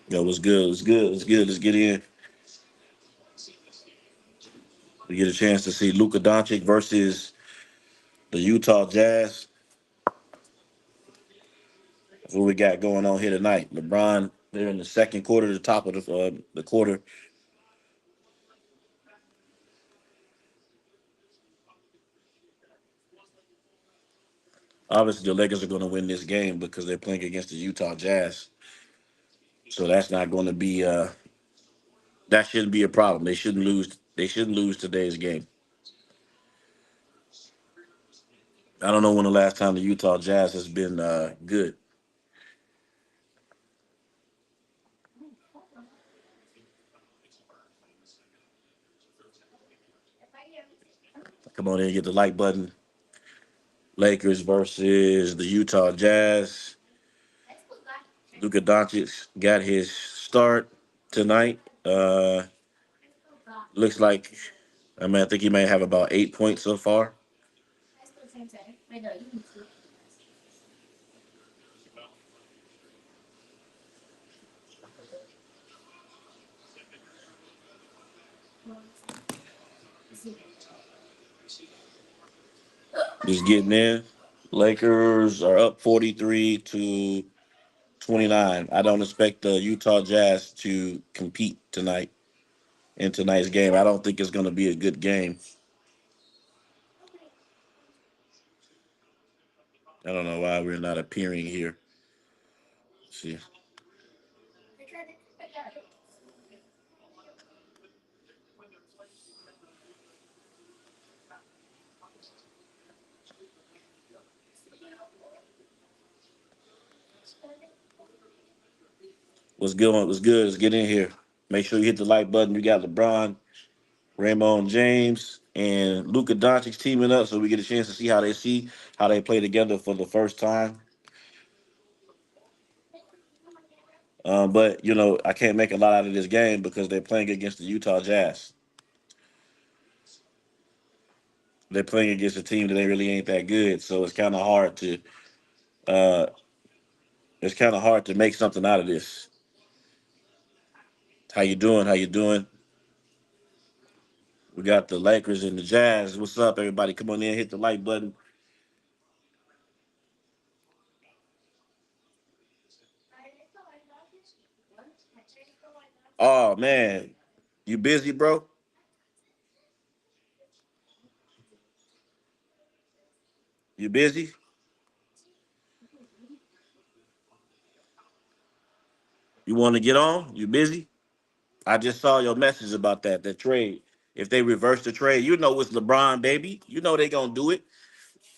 Yo, what's good? What's good? What's good? Let's get in. We get a chance to see Luka Dončić versus the Utah Jazz. That's what we got going on here tonight. LeBron, they're in the second quarter, the top of the quarter. Obviously, the Lakers are going to win this game because they're playing against the Utah Jazz. So that's not going to be that shouldn't be a problem. They shouldn't lose. They shouldn't lose today's game. I don't know when the last time the Utah Jazz has been good. Come on in, get the like button. Lakers versus the Utah Jazz. Luka Doncic got his start tonight. Looks like, I think he may have about 8 points so far. Just getting in. Lakers are up 43-29. I don't expect the Utah Jazz to compete tonight in tonight's game. I don't think it's going to be a good game. I don't know why we're not appearing here. Let's see. What's good? What's good? Let's get in here. Make sure you hit the like button. We got LeBron, Raymond James, and Luka Doncic teaming up, so we get a chance to see how they play together for the first time. But I can't make a lot out of this game because they're playing against the Utah Jazz. They're playing against a team that they really ain't that good, so uh, it's kind of hard to make something out of this. How you doing? How you doing? We got the Lakers and the Jazz. What's up, everybody? Come on in, hit the like button. Oh man, you busy, bro? You busy? You want to get on? You busy? I just saw your message about that trade. If they reverse the trade, it's LeBron, baby. You know they gonna do it.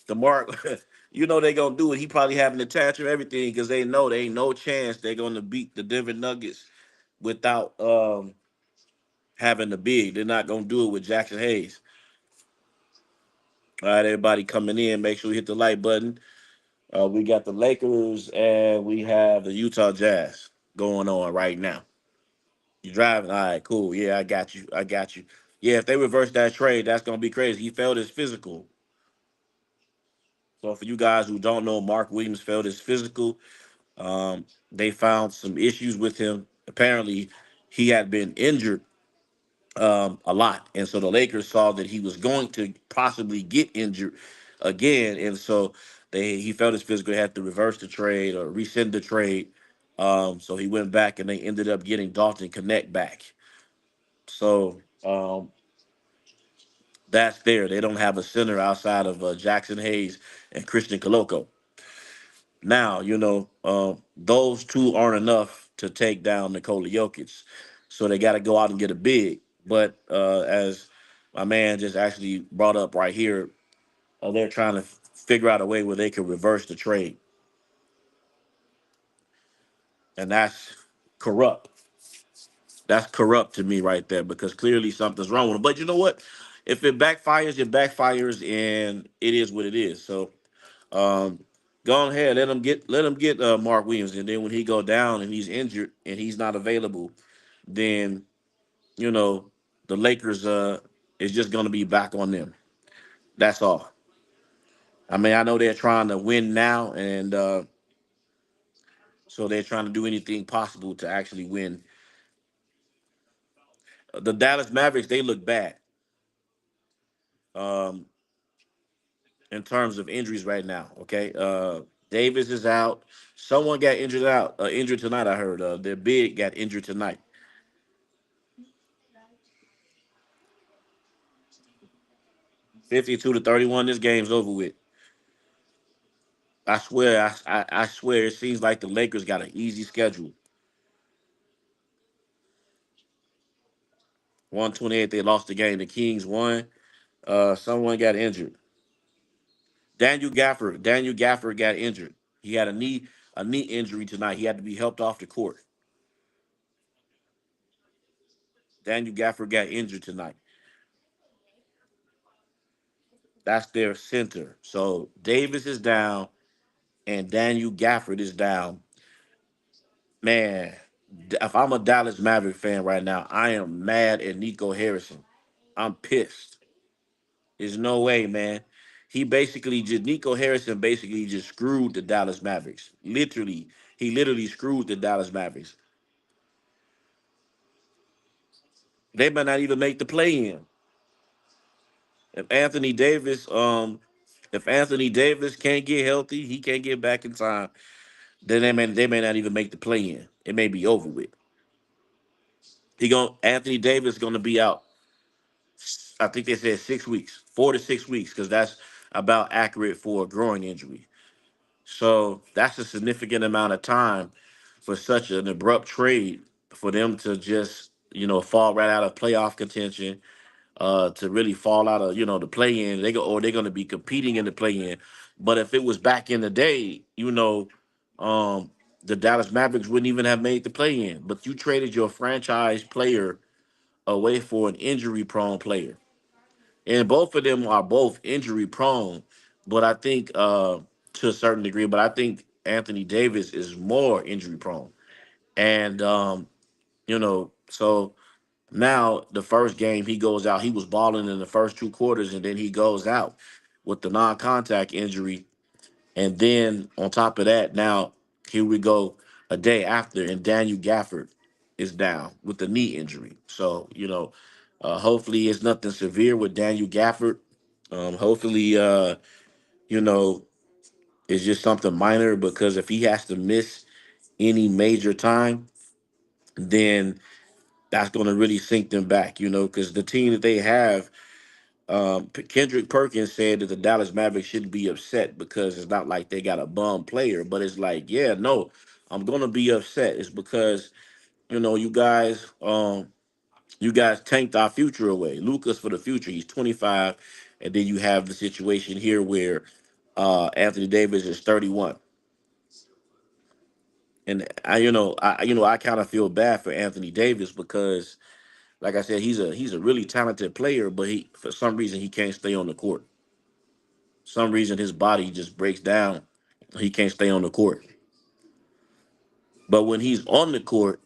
The mark, they gonna do it. He probably having to tantrum everything because they know there ain't no chance they're gonna beat the Denver Nuggets without having the big. They're not gonna do it with Jackson Hayes. All right, everybody coming in. Make sure you hit the like button. We got the Lakers and we have the Utah Jazz going on right now. You driving? All right, cool. Yeah, I got you. I got you. Yeah, if they reverse that trade, that's gonna be crazy. He failed his physical. So for you guys who don't know, Mark Williams failed his physical. They found some issues with him. Apparently, he had been injured a lot, and so the Lakers saw that he was going to possibly get injured again, and so he felt his physical had to reverse the trade or rescind the trade. So he went back, and they ended up getting Dalton Connect back. So that's there. They don't have a center outside of Jackson Hayes and Christian Coloco. Now, those two aren't enough to take down Nikola Jokic. So they got to go out and get a big. But as my man just actually brought up right here, they're trying to figure out a way where they can reverse the trade, and that's corrupt. That's corrupt to me right there because clearly something's wrong with him. But you know what? If it backfires, it backfires, and it is what it is. So um, go ahead, let him get Mark Williams, and then when he go down and he's injured and he's not available, then you know the Lakers is just going to be back on them. That's all. I mean, I know they're trying to win now, and so they're trying to do anything possible to actually win. The Dallas Mavericks, they look bad. Um, in terms of injuries right now. Okay, Davis is out. Someone got injured tonight. I heard their big got injured tonight. 52-31. This game's over with. I swear. I swear. It seems like the Lakers got an easy schedule. 128. They lost the game. The Kings won. Someone got injured. Daniel Gafford got injured. He had a knee injury tonight. He had to be helped off the court. Daniel Gafford got injured tonight. That's their center. So Davis is down and Daniel Gafford is down. Man, if I'm a Dallas Maverick fan right now, I am mad at Nico Harrison. I'm pissed. There's no way, man. Nico Harrison basically just screwed the Dallas Mavericks. He literally screwed the Dallas Mavericks. They might not even make the play in. If Anthony Davis, um, if Anthony Davis can't get healthy, he can't get back in time. Then they may not even make the play in. It may be over with. Anthony Davis going to be out. I think they said 6 weeks, 4 to 6 weeks, because that's about accurate for a groin injury. So that's a significant amount of time for such an abrupt trade for them to just fall right out of playoff contention, to really fall out of the play in. They're going to be competing in the play in. But if it was back in the day, um, the Dallas Mavericks wouldn't even have made the play in. But you traded your franchise player away for an injury prone player, and both of them are both injury prone. But I think to a certain degree, but I think Anthony Davis is more injury prone, and so now the first game he goes out. He was balling in the first two quarters, and then he goes out with the non-contact injury. And then on top of that, now here we go a day after, and Daniel Gafford is down with the knee injury. So hopefully it's nothing severe with Daniel Gafford. Hopefully, you know, it's just something minor, because if he has to miss any major time, then that's going to really sink them back. Because the team that they have, Kendrick Perkins said that the Dallas Mavericks shouldn't be upset because it's not like they got a bum player, but it's like, yeah, no, I'm gonna be upset. It's because you guys tanked our future away. Luca's for the future. He's 25, and then you have the situation here where Anthony Davis is 31, and I kind of feel bad for Anthony Davis because, like I said, he's a really talented player, but he for some reason he can't stay on the court. Some reason his body just breaks down. He can't stay on the court. But when he's on the court,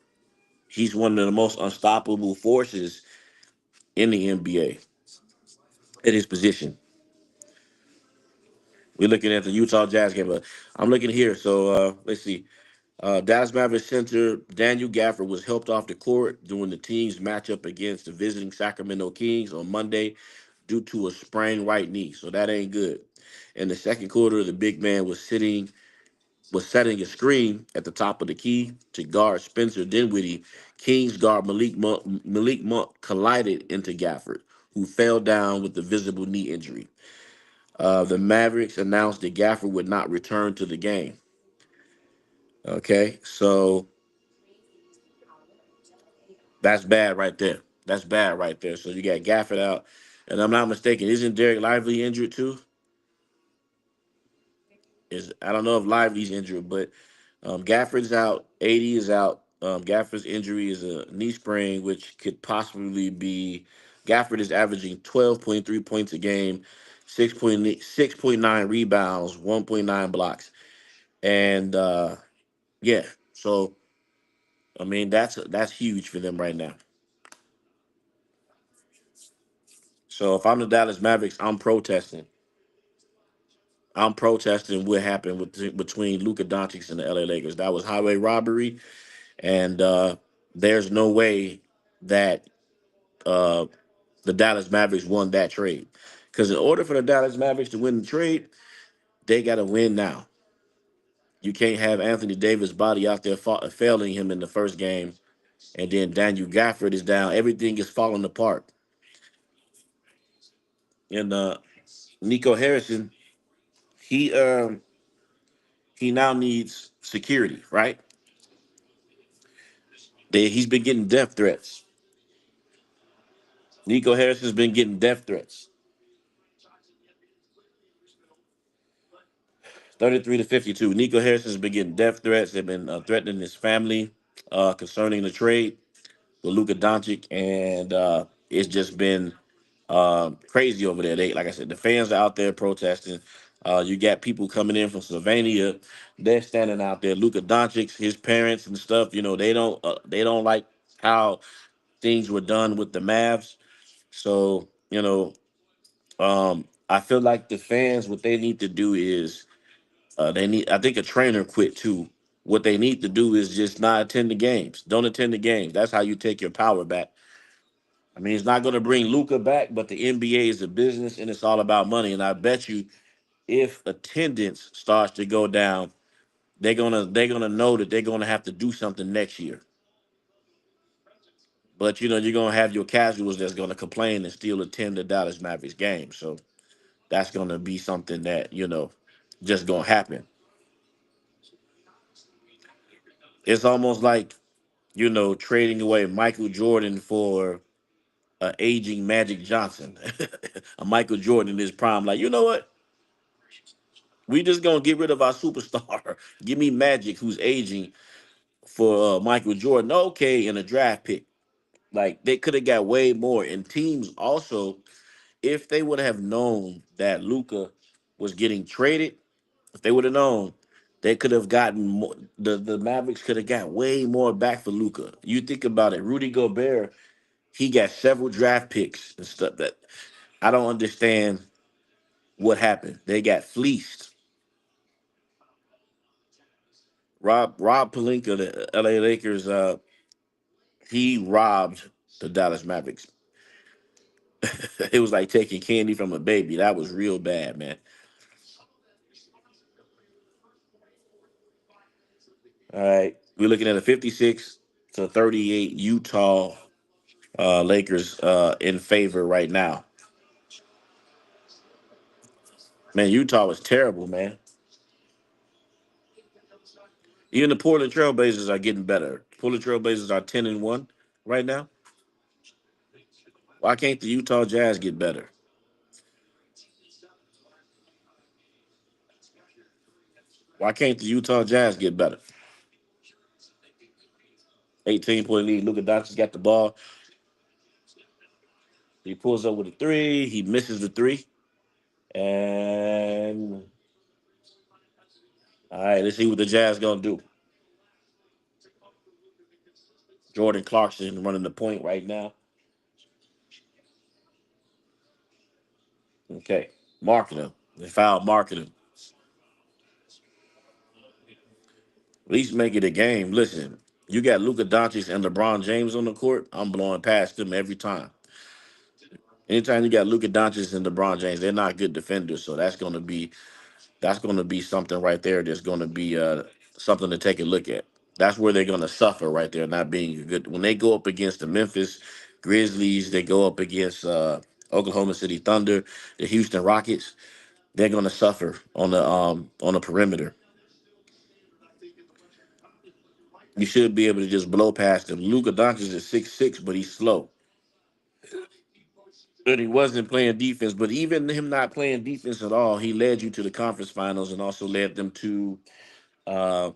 he's one of the most unstoppable forces in the NBA at his position. We're looking at the Utah Jazz game, but I'm looking here. So let's see. Dallas Mavericks center Daniel Gafford was helped off the court during the team's matchup against the visiting Sacramento Kings on Monday due to a sprained right knee. So that ain't good. In the second quarter, the big man was setting a screen at the top of the key to guard Spencer Dinwiddie. Kings guard Malik Monk collided into Gafford, who fell down with a visible knee injury. The Mavericks announced that Gafford would not return to the game. Okay, so that's bad right there. That's bad right there. So you got Gafford out, and I'm not mistaken, isn't Derek Lively injured too? is I don't know if Lively's injured, but Gafford's out. 80 is out. Gafford's injury is a knee sprain, which could possibly be. Gafford is averaging 12.3 points a game, 6.9 rebounds, 1.9 blocks, and yeah. So I mean that's huge for them right now. So if I'm the Dallas Mavericks, I'm protesting. I'm protesting what happened between Luka Doncic and the LA Lakers. That was highway robbery, and there's no way that uh, the Dallas Mavericks won that trade. Because in order for the Dallas Mavericks to win the trade, they got to win now. You can't have Anthony Davis' body out there failing him in the first game, and then Daniel Gafford is down. Everything is falling apart. And Nico Harrison, he um, he now needs security, right? He's been getting death threats. Nico Harrison's been getting death threats. 33 to 52. Nico Harrison's been getting death threats. They've been threatening his family concerning the trade with Luka Doncic, and it's just been crazy over there. They, like I said, the fans are out there protesting. You got people coming in from Sylvania. They're standing out there. Luka Doncic, his parents and stuff. You know, they don't like how things were done with the Mavs. So I feel like the fans, what they need to do is they need. I think a trainer quit too. What they need to do is just not attend the games. Don't attend the games. That's how you take your power back. I mean, it's not going to bring Luca back, but the NBA is a business and it's all about money. And I bet you, if attendance starts to go down, they're gonna know that they're gonna have to do something next year. But you're gonna have your casuals that's gonna complain and still attend the Dallas Mavericks game. So that's gonna be something that just gonna happen. It's almost like trading away Michael Jordan for a aging Magic Johnson, a Michael Jordan in his prime. Like, you know what? We just gonna get rid of our superstar. Give me Magic, who's aging, for Michael Jordan. Okay, in a draft pick. Like they could have got way more. And teams also, if they would have known that Luca was getting traded, if they would have known, they could have gotten more. The Mavericks could have got way more back for Luca. You think about it, Rudy Gobert, he got several draft picks and stuff that I don't understand what happened. They got fleeced. Rob Pelinka, the LA Lakers, he robbed the Dallas Mavericks. It was like taking candy from a baby. That was real bad, man. All right. We're looking at a 56 to 38 Utah Lakers in favor right now. Man, Utah was terrible, man. Even the Portland Trailblazers are getting better. Portland Trailblazers are 10-1 right now. Why can't the Utah Jazz get better? Why can't the Utah Jazz get better? 18-point lead. Luka Doncic got the ball. He pulls up with a three. He misses the three. And all right, let's see what the Jazz gonna do. Jordan Clarkson running the point right now. Okay, marking him. They fouled marking him. At least make it a game. Listen, you got Luka Doncic and LeBron James on the court. I'm blowing past them every time. Anytime you got Luka Doncic and LeBron James, they're not good defenders, so that's gonna be something right there. That's gonna be something to take a look at. That's where they're gonna suffer right there, not being good. When they go up against the Memphis Grizzlies, they go up against Oklahoma City Thunder, the Houston Rockets. They're gonna suffer on the perimeter. You should be able to just blow past them. Luka Doncic is 6'6", but he's slow. But he wasn't playing defense. But even him not playing defense at all, he led you to the conference finals and also led them to. Uh,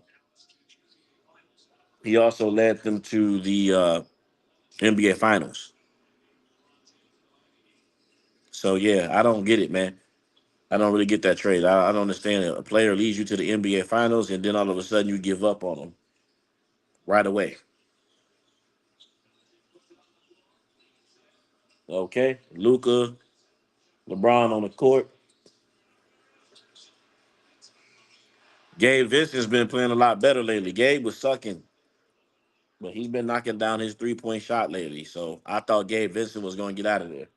he also led them to the NBA finals. So yeah, I don't get it, man. I don't really get that trade. I don't understand it. A player leads you to the NBA finals, and then all of a sudden you give up on them right away. Okay, Luka, LeBron on the court. Gabe Vincent's been playing a lot better lately. Gabe was sucking, but he's been knocking down his 3-point shot lately. So I thought Gabe Vincent was going to get out of there.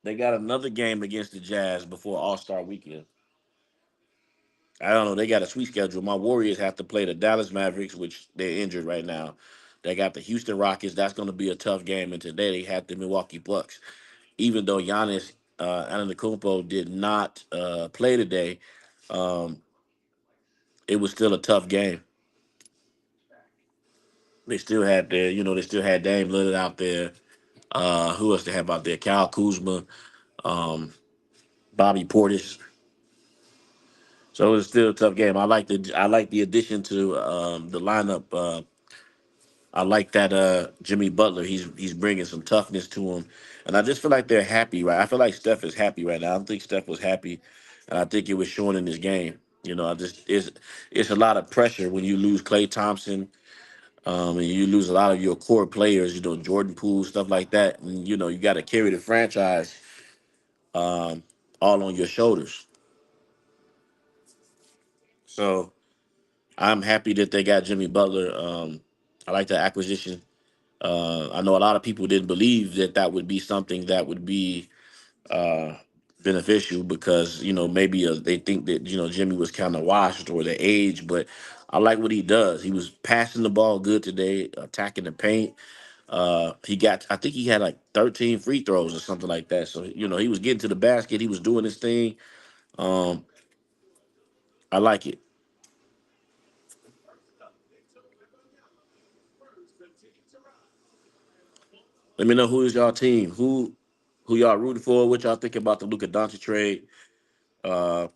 They got another game against the Jazz before All Star Weekend. I don't know. They got a sweet schedule. My Warriors have to play the Dallas Mavericks, which they're injured right now. They got the Houston Rockets. That's going to be a tough game. And today they had the Milwaukee Bucks. Even though Giannis Antetokounmpo did not play today, um, it was still a tough game. They still had their, they still had Dame Lillard out there. Who else they have out there? Kyle Kuzma, um, Bobby Portis. So it was still a tough game. I like the addition to the lineup. I like that Jimmy Butler. He's bringing some toughness to him, and I just feel like they're happy, right? I feel like Steph is happy right now. I don't think Steph was happy, and I think it was showing in this game. I just it's a lot of pressure when you lose Klay Thompson, and you lose a lot of your core players. Jordan Poole, stuff like that, and you got to carry the franchise um, all on your shoulders. So I'm happy that they got Jimmy Butler. I like the acquisition. I know a lot of people didn't believe that that would be something that would be uh, beneficial because maybe they think that Jimmy was kind of washed or the age, but I like what he does. He was passing the ball good today, attacking the paint. I think he had like 13 free throws or something like that. So he was getting to the basket. He was doing his thing. Um, I like it. Let me know who is y'all team. Who y'all rooting for? What y'all think about the Luka Dončić trade? Uh,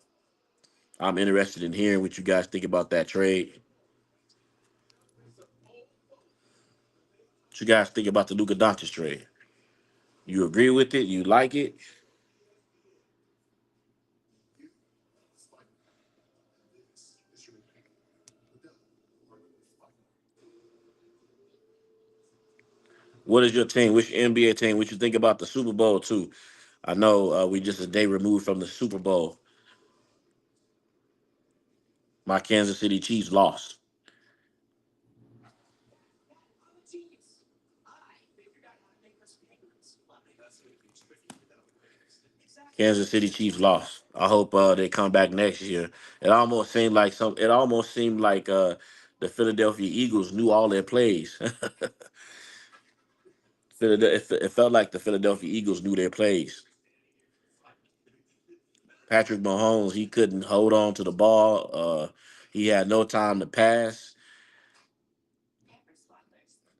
I'm interested in hearing what you guys think about that trade. What you guys think about the Luka Doncic trade? You agree with it? You like it? What is your team? Which NBA team? What you think about the Super Bowl too? I know we just a day removed from the Super Bowl. My Kansas City Chiefs lost. Kansas City Chiefs lost. I hope they come back next year. It almost seemed like the Philadelphia Eagles knew all their plays. It felt like the Philadelphia Eagles knew their plays. Patrick Mahomes, he couldn't hold on to the ball. He had no time to pass,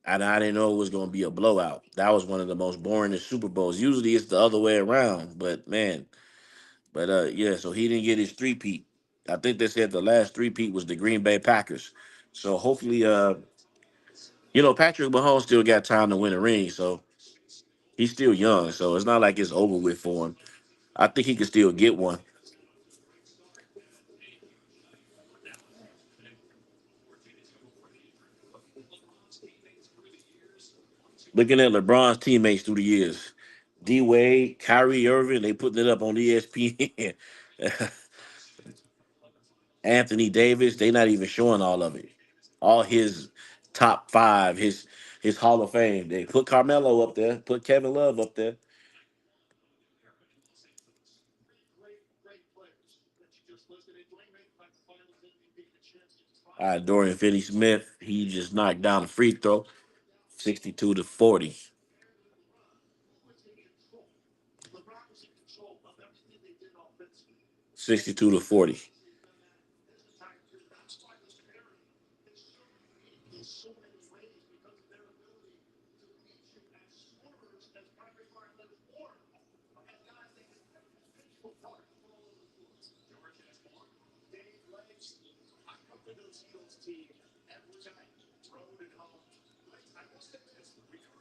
and I didn't know it was going to be a blowout. That was one of the most boring Super Bowls. Usually it's the other way around, but man, yeah. So he didn't get his three-peat. I think they said the last three-peat was the Green Bay Packers. So hopefully, Patrick Mahomes still got time to win a ring. So he's still young. So it's not like it's over with for him. I think he can still get one. Looking at LeBron's teammates through the years, D Wade, Kyrie Irving, they putting it up on ESPN. Anthony Davis, they not even showing all of it. All his top five, his Hall of Fame. They put Carmelo up there, put Kevin Love up there. Dorian Finney-Smith, he just knocked down a free throw, 62-40. 62-40.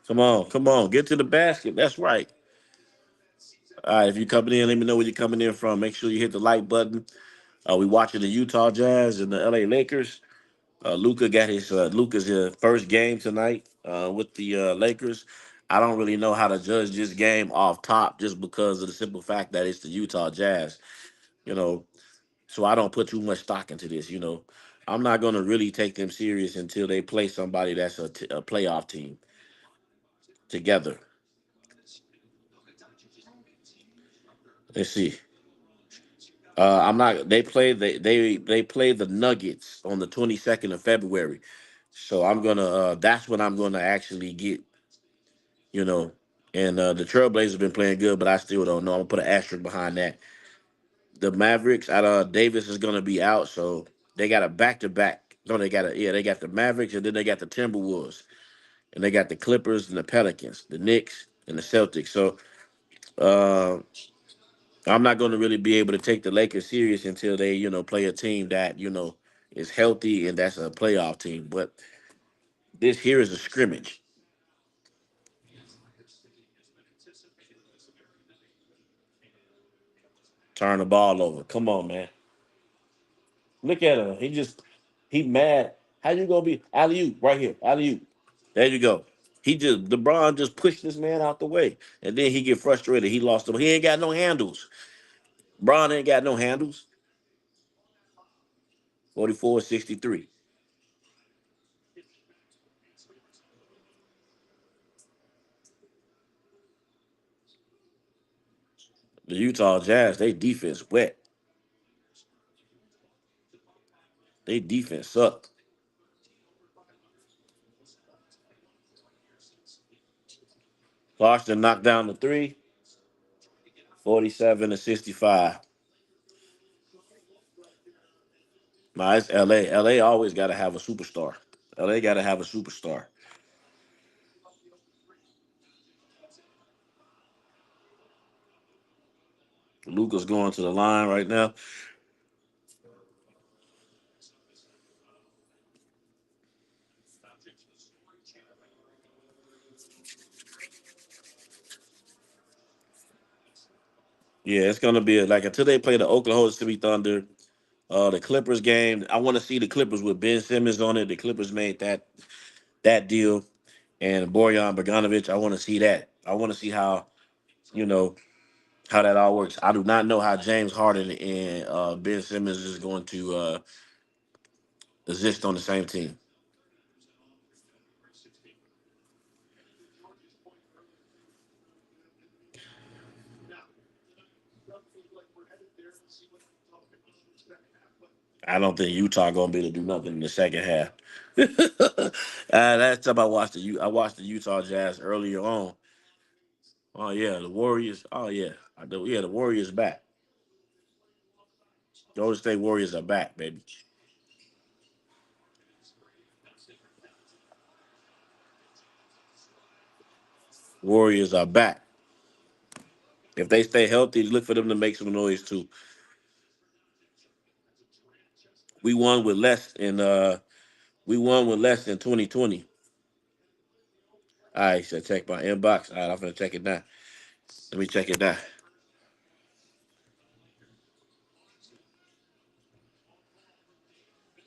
Come on, get to the basket. That's right. All right, if you're coming in, let me know where you're coming in from. Make sure you hit the like button. We watching the Utah Jazz and the LA Lakers. Luka's first game tonight with the Lakers. I don't really know how to judge this game off top just because of the simple fact that it's the Utah Jazz. You know, so I don't put too much stock into this. I'm not going to really take them serious until they play somebody that's a playoff team together. Let's see. I'm not. They play the Nuggets on the 22nd of February. So I'm gonna. That's when I'm gonna actually get. You know, and the Trailblazers have been playing good, but I still don't know. I'm gonna put an asterisk behind that. The Mavericks, Davis is gonna be out, so they got a back to back. No, they got the Mavericks, and then they got the Timberwolves, and they got the Clippers and the Pelicans, the Knicks and the Celtics. So uh, I'm not gonna really be able to take the Lakers serious until they, play a team that is healthy and that's a playoff team. But this here is a scrimmage. Turn the ball over. Come on, man. Look at him. He mad. How you gonna be alley oop right here? Alley oop. There you go. LeBron just pushed this man out the way, and then he get frustrated. He lost him. He ain't got no handles. Bron ain't got no handles. 44-63. The Utah Jazz, they defense wet. They defense suck. Clarkson knocked down the three. 47-65. Nah, it's LA. LA always gotta have a superstar. LA gotta have a superstar. Luka's going to the line right now. Yeah, it's gonna be like until they play the Oklahoma City Thunder, the Clippers game. I want to see the Clippers with Ben Simmons on it. The Clippers made that deal, and Bojan Bogdanovic. I want to see that. I want to see you know how that all works. I do not know how James Harden and Ben Simmons is going to exist on the same team. I don't think Utah gonna be able to do nothing in the second half. That's time I watched the Utah Jazz earlier on. Oh yeah, the Warriors. Oh yeah, yeah, the Warriors back. Golden State Warriors are back, baby. Warriors are back. If they stay healthy, look for them to make some noise too. We won with less in we won with less than 2020. All right, so check my inbox. All right, I'm gonna check it now. Let me check it now.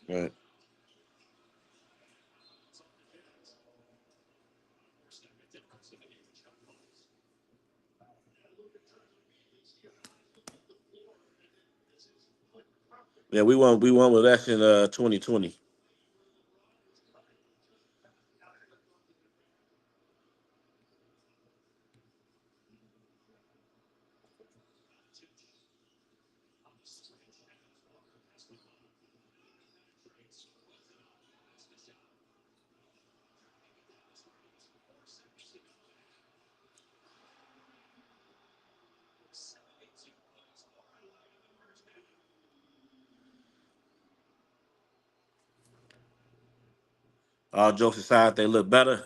All right. Yeah, we won with less in 2020. All jokes aside, they look better.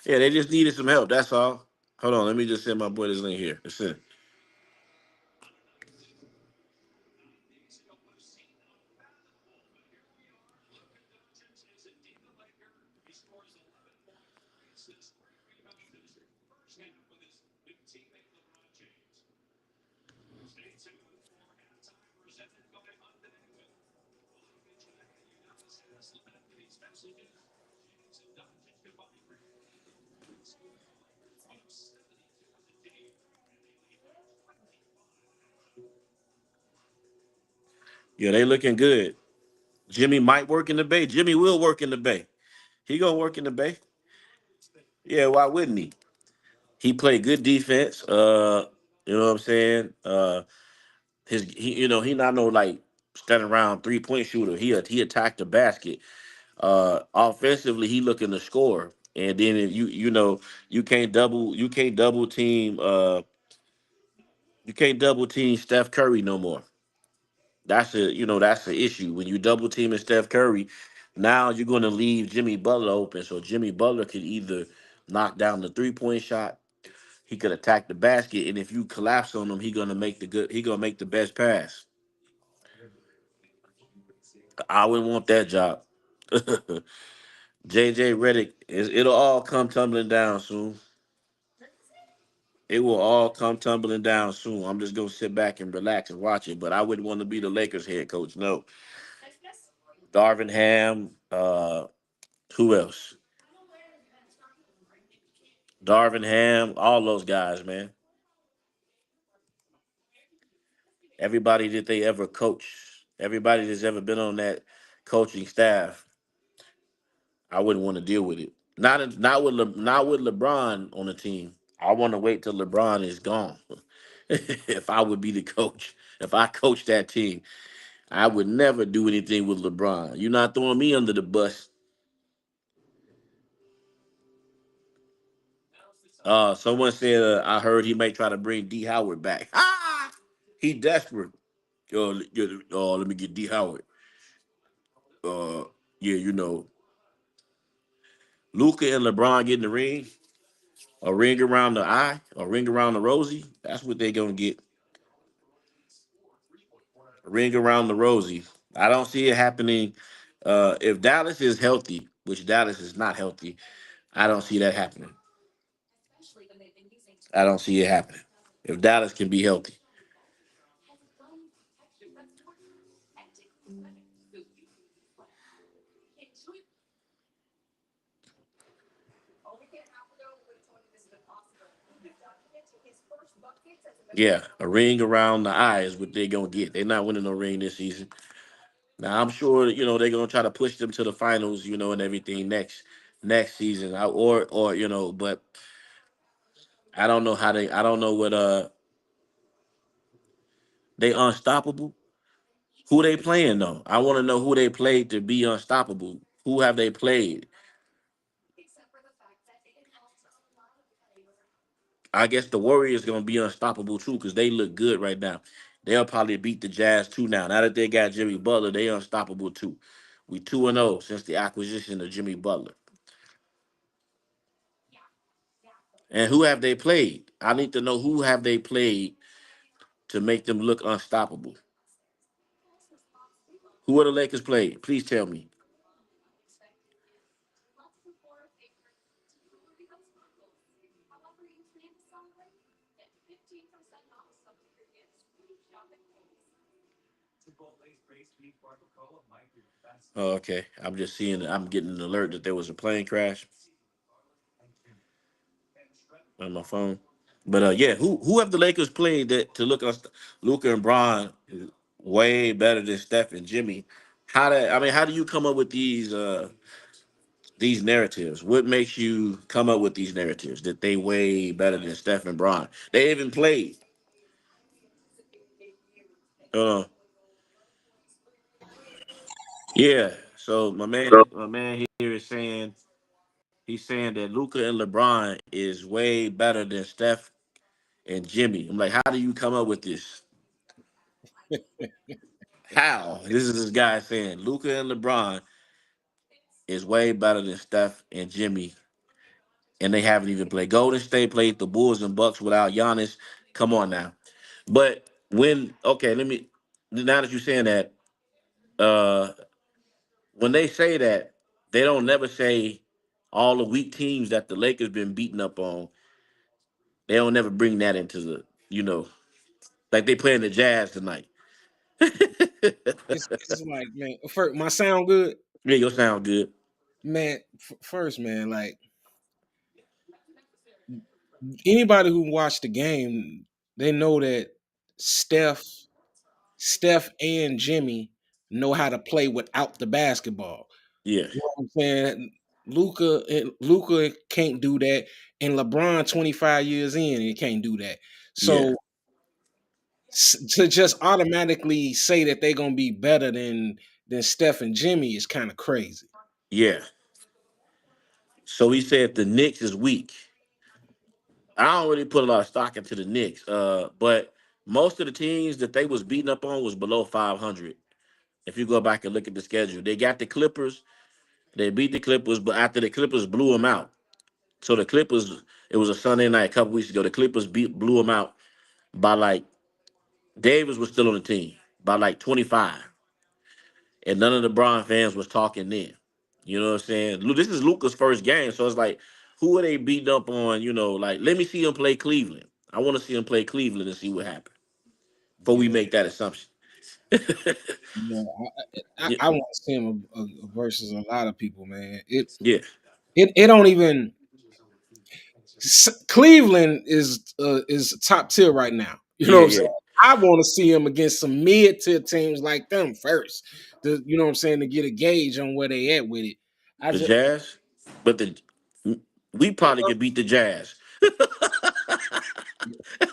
Yeah, they just needed some help. That's all. Hold on, let me just send my boy this link here. That's it. Yeah, they looking good. Jimmy might work in the Bay. Jimmy will work in the Bay. He gonna work in the Bay. Yeah, why wouldn't he? He played good defense. You know what I'm saying? He not no like standing around 3-point shooter. He attacked the basket. Offensively, he looking to score. And then if you can't double team Steph Curry no more. That's the issue. When you double teaming Steph Curry, now you're going to leave Jimmy Butler open. So Jimmy Butler could either knock down the 3-point shot, he could attack the basket, and if you collapse on him, he gonna make the best pass. I wouldn't want that job. JJ Redick it'll all come tumbling down soon. It will all come tumbling down soon. I'm just gonna sit back and relax and watch it, but I wouldn't want to be the Lakers head coach. No. Darvin Ham, who else? Darvin Ham, all those guys, man. Everybody that they ever coach, everybody that's ever been on that coaching staff, I wouldn't want to deal with it. Not with LeBron on the team. I want to wait till LeBron is gone. If I would be the coach, if I coach that team, I would never do anything with LeBron. You're not throwing me under the bus. Someone said I heard he may try to bring D Howard back. Ah, he desperate. Let me get D Howard. Uh, yeah, Luka and LeBron getting the ring, a ring around the eye, a ring around the rosy. That's what they gonna get. A ring around the rosy. I don't see it happening. If Dallas is healthy, which Dallas is not healthy, I don't see that happening. I don't see it happening. If Dallas can be healthy. Yeah, a ring around the eye is what they're gonna get. They're not winning no ring this season. Now I'm sure they're gonna try to push them to the finals, and everything next season. But I don't know how they. I don't know what they unstoppable. Who they playing though? I want to know who they played to be unstoppable. Who have they played? I guess the Warriors gonna be unstoppable too because they look good right now. They'll probably beat the Jazz too now. Now that they got Jimmy Butler, they unstoppable too. We 2-0 since the acquisition of Jimmy Butler. And who have they played? I need to know who have they played to make them look unstoppable. Who are the Lakers played? Please tell me. Oh, okay. I'm just seeing. I'm getting an alert that there was a plane crash on my phone. But yeah, who have the Lakers played that to look us Luka and Bron way better than Steph and Jimmy? How do you come up with these narratives? What makes you come up with these narratives that they way better than Steph and Bron? They even played. Uh yeah. So my man here is saying he's saying that Luka and LeBron is way better than Steph and Jimmy. I'm like, how do you come up with this? How? This is this guy saying Luka and LeBron is way better than Steph and Jimmy, and they haven't even played. Golden State played the Bulls and Bucks without Giannis. Come on now. But let me now that you're saying that, uh, when they say that, they don't never say all the weak teams that the Lakers been beating up on, they don't never bring that into the, like they playing the Jazz tonight. It's like, man, first, my sound good, Yeah, your sound good. man. First, man, like anybody who watched the game, they know that Steph, Steph and Jimmy know how to play without the basketball. Yeah, You know what I'm saying? Luka can't do that, and LeBron 25 years in, he can't do that. yeah, So to just automatically say that they're gonna be better than Steph and Jimmy is kind of crazy. yeah. So he said the Knicks is weak. I don't really put a lot of stock into the Knicks, but most of the teams that they was beating up on was below 500. If you go back and look at the schedule, they got the Clippers. They beat the Clippers, but after the Clippers blew them out, so the Clippers, it was a Sunday night a couple weeks ago. The Clippers blew them out by like Davis was still on the team by like 25, and none of the Bron fans was talking then. You know what I'm saying? This is Luka's first game, so it's like, who are they beating up on? Like, let me see him play Cleveland. I want to see him play Cleveland and see what happens before we Yeah, make that assumption. yeah. Yeah, I want to see him versus a lot of people, man. yeah, It don't even. Cleveland is top tier right now. You know what yeah, I'm saying? yeah. I want to see him against some mid tier teams like them first. You know what I'm saying, to get a gauge on where they at with it. I The just Jazz, but we probably could beat the Jazz.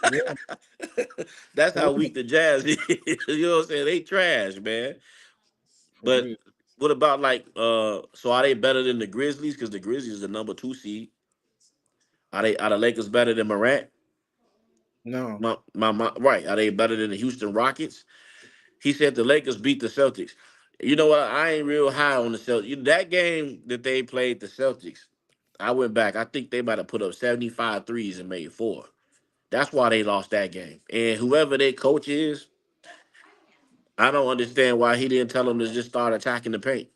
yeah, That's for how real, weak the Jazz is. You know what I'm saying? They trash, man. for But real. what about like so are they better than the Grizzlies? Because the Grizzlies is the number 2 seed. Are the Lakers better than Morant? No, Right. Are they better than the Houston Rockets? He said the Lakers beat the Celtics. You know what? I ain't real high on the Celtics. That game that they played the Celtics, I went back. I think they might have put up 75 threes and made four. That's why they lost that game. And whoever their coach is, I don't understand why he didn't tell them to just start attacking the paint.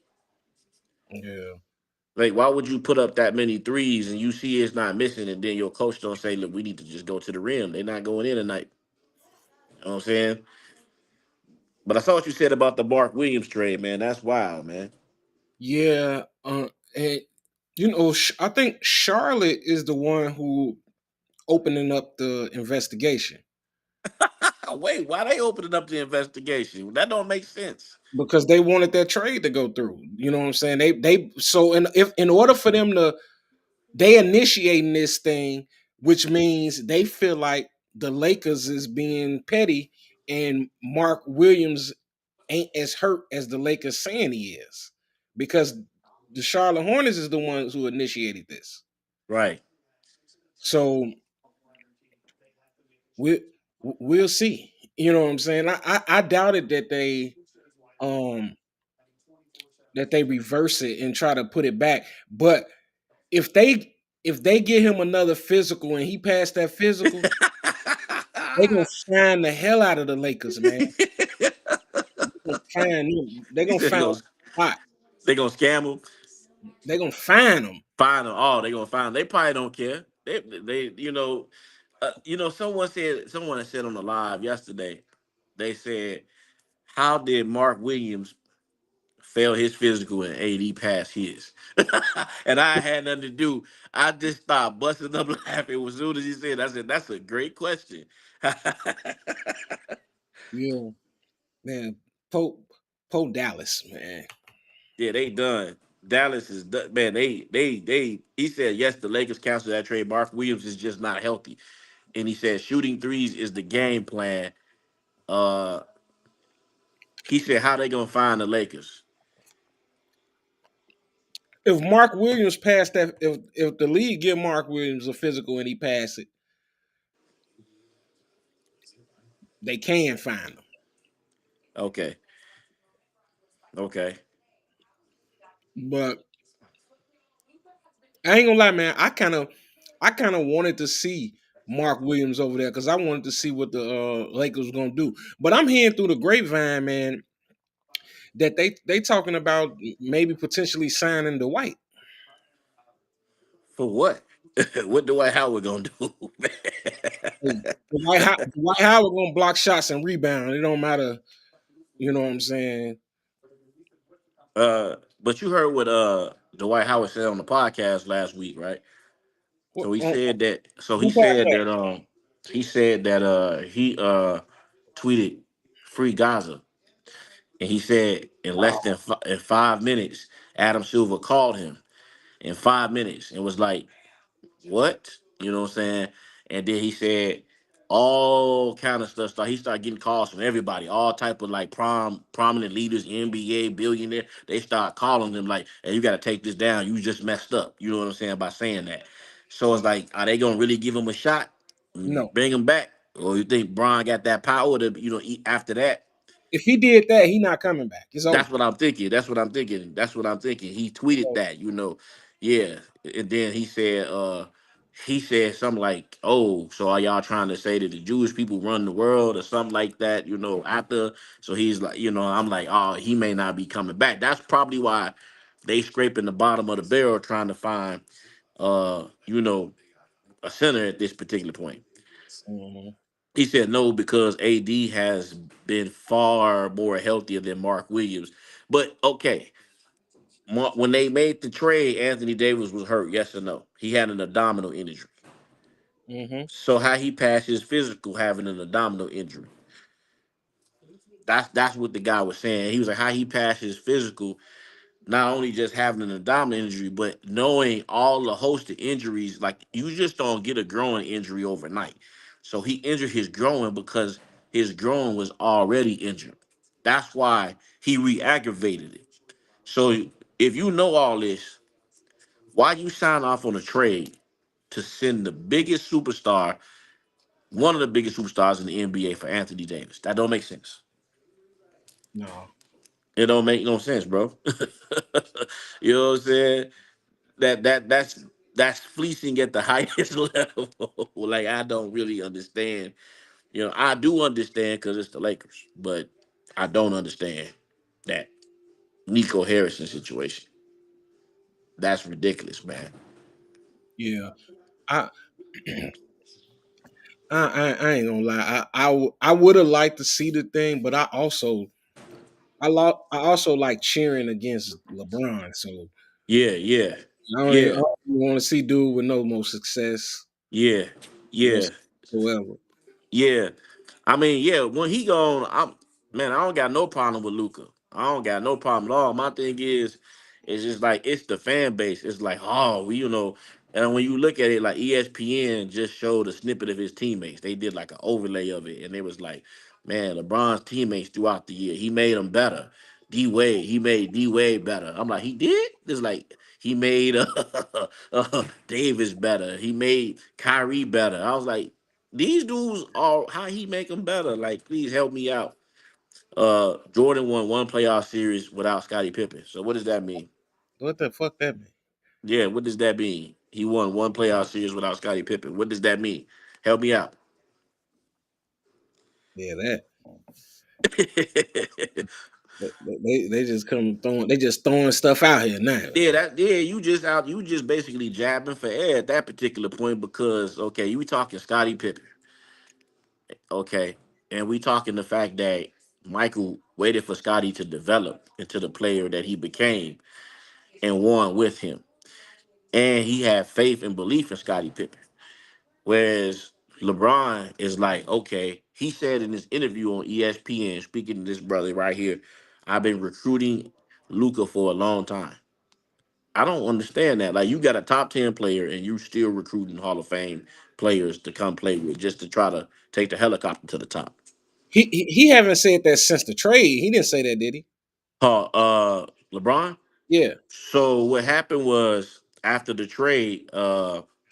yeah, Like, why would you put up that many threes and you see it's not missing, and then your coach don't say, look, we need to just go to the rim. They're not going in tonight. You know what I'm saying? But I saw what you said about the Mark Williams trade, man. That's wild, man. yeah. And I think Charlotte is the one who opening up the investigation Wait, why they opening up the investigation? That don't make sense. because they wanted that trade to go through. You know what I'm saying? They so in order for them to they initiating this thing, which means they feel like the Lakers is being petty and Mark Williams ain't as hurt as the Lakers saying he is. Because the Charlotte Hornets is the ones who initiated this. Right. So we we'll see. You know what I'm saying? I doubted um that they reverse it and try to put it back. But if they if they get him another physical and he passed that physical, they gonna shine the hell out of the Lakers, man. They He gonna said find a spot. they gonna scam him, They gonna find them. find him. Oh, they gonna find him. They probably don't care. Someone had said on the live yesterday. They said, how did Mark Williams fail his physical and AD pass his? And I had nothing to do. I just stopped busting up laughing as soon as he said. I said, "That's a great question." Yeah, man. Po Dallas, man. Yeah, they done. Dallas is done. Man, they. He said yes. The Lakers canceled that trade. Mark Williams is just not healthy, and he said shooting threes is the game plan. Uh, he said how they gonna find the Lakers? If Mark Williams passed that, if the league give Mark Williams a physical and he pass it, they can find him. Okay, okay. But I ain't gonna lie, man. I kind of wanted to see Mark Williams over there because I wanted to see what the Lakers was gonna do. But I'm hearing through the grapevine, man, that they talking about maybe potentially signing the White. For what? What Dwight Howard gonna do, man? Dwight Howard gonna block shots and rebound. It don't matter. You know what I'm saying? But you heard what Dwight Howard said on the podcast last week, right? What, So he said that. So he who said podcast? that. He said that. He tweeted "Free Gaza," and he said in less than in 5 minutes, Adam Silver called him in 5 minutes and was like, what? You know what I'm saying? And then he said all kind of stuff. He started getting calls from everybody, all type of like prominent leaders, NBA billionaire. They start calling him like, "Hey, you got to take this down. You just messed up." You know what I'm saying by saying that. So it's like, are they gonna really give him a shot, No. bring him back, or you think Bron got that power to eat after that? If he did that, he not coming back. It's over. That's what I'm thinking. That's what I'm thinking. That's what I'm thinking. He tweeted that. Yeah. And then he said something like, "Oh, so are y'all trying to say that the Jewish people run the world or something like that, after?" So he's like, I'm like, "Oh, he may not be coming back." That's probably why they scraping the bottom of the barrel trying to find uh, you know, a center at this particular point. Mhm. He said no because AD has been far more healthier than Mark Williams. But okay, when they made the trade, Anthony Davis was hurt. Yes or no? He had an abdominal injury. Mhm. So how he passed his physical having an abdominal injury? That's what the guy was saying. He was like, how he passed his physical, not only just having an abdominal injury, but knowing all the host of injuries. Like you just don't get a growing injury overnight. So he injured his growing because his growing was already injured. That's why he re-aggravated it. So if you know all this, why you sign off on a trade to send the biggest superstar, one of the biggest superstars in the NBA for Anthony Davis? That don't make sense. No. It don't make no sense, bro. You know what I'm saying? That's fleecing at the highest level. Like I don't really understand. I do understand because it's the Lakers, but I don't understand that Nico Harrison situation. That's ridiculous, man. Yeah. I I ain't gonna lie. I would have liked to see the thing, but I also like cheering against LeBron. So Yeah, yeah, I yeah, don't want to see dude with no more success yeah, yeah. whatsoever. Yeah, I mean, yeah. When he gone, I don't got no problem with Luca. I don't got no problem at all. My thing is, it's just like it's the fan base. It's like, oh, and when you look at it, like ESPN just showed a snippet of his teammates. They did like an overlay of it, and it was like, man, LeBron's teammates throughout the year, he made them better. D Wade, he made D Wade better. I'm like, he did. It's like he made Davis better. He made Kyrie better. I was like, these dudes are how he make them better. Like, please help me out. Jordan won one playoff series without Scottie Pippen. So what does that mean? What the fuck that mean? Yeah, what does that mean? He won one playoff series without Scottie Pippen. What does that mean? Help me out. Yeah, that Yeah, they just come throwing they just throwing stuff out here now. you just basically jabbing for air at that particular point because okay, you talking Scottie Pippen, okay, and we talking the fact that Michael waited for Scottie to develop into the player that he became and won with him. And he had faith and belief in Scottie Pippen. Whereas LeBron is like, okay, he said in his interview on ESPN, speaking to this brother right here, I've been recruiting Luca for a long time. I don't understand that. Like, you got a top 10 player and you still recruiting Hall of Fame players to come play with just to try to take the helicopter to the top. He haven't said that since the trade. He didn't say that, did he? LeBron. Yeah. So what happened was after the trade,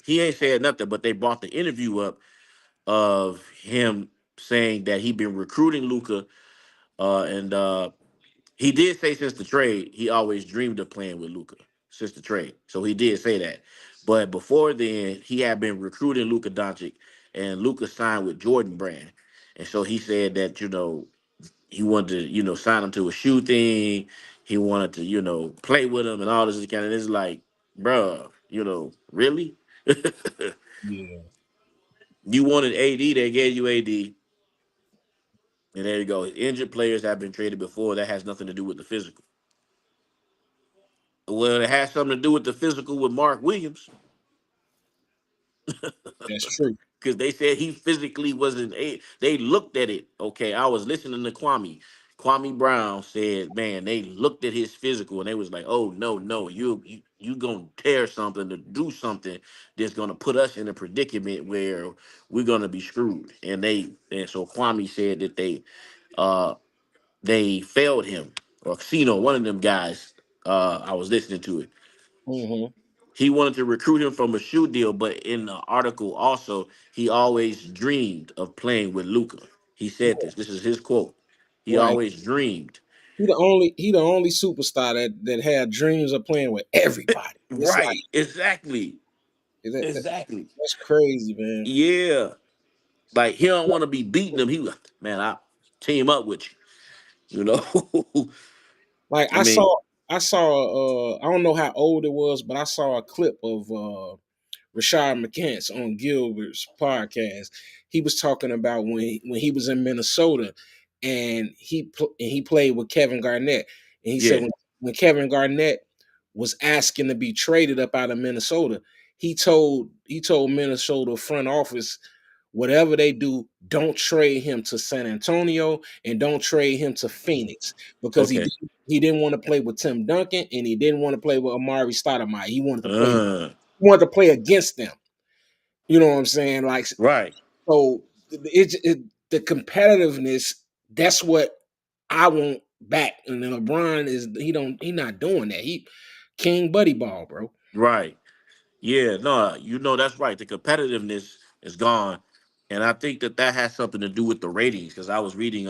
he ain't said nothing, but they brought the interview up of him saying that he been recruiting Luca, and he did say since the trade he always dreamed of playing with Luca since the trade. So he did say that, but before then he had been recruiting Luka Dončić, and Luka signed with Jordan Brand, and so he said that he wanted to sign him to a shoe thing. He wanted to play with him and all this kind of. It's like, bruh. Really? Yeah, You wanted AD, they gave you AD, and there you go. Injured players have been traded before. That has nothing to do with the physical. Well, it has something to do with the physical with Mark Williams that's true. because they said he physically wasn't. They looked at it. Okay, I was listening to Kwame. Kwame Brown said, "Man, they looked at his physical and they was like, oh no, no, you gonna tear something to do something that's gonna put us in a predicament where we're gonna be screwed." And so Kwame said that uh they failed him or Casino, one of them guys. I was listening to it. Hmm. He wanted to recruit him from a shoe deal, but in the article also, he always dreamed of playing with Luka. He said this. This is his quote. He Right. always dreamed. He the only superstar that had dreams of playing with everybody. It's like Right. Exactly. that, Exactly. that's crazy, man. Yeah. Like he don't want to be beating him. He was, man, I team up with you. You know. Like I I mean, saw I don't know how old it was, but I saw a clip of Rashad McCants on Gilbert's podcast. He was talking about when he was in Minnesota and he played with Kevin Garnett. And he said yeah. when Kevin Garnett was asking to be traded up out of Minnesota, he told Minnesota front office, whatever they do, don't trade him to San Antonio and don't trade him to Phoenix because he Okay. didn't, he didn't want to play with Tim Duncan and he didn't want to play with Amari Stoudemire. Uh, He wanted to play against them. You know what I'm saying? Like right. so, the competitiveness. That's what I want back. And then LeBron he not doing that. He King Buddy Ball, bro. Right. Yeah, no, that's right. The competitiveness is gone, and I think that that has something to do with the ratings. Because I was reading,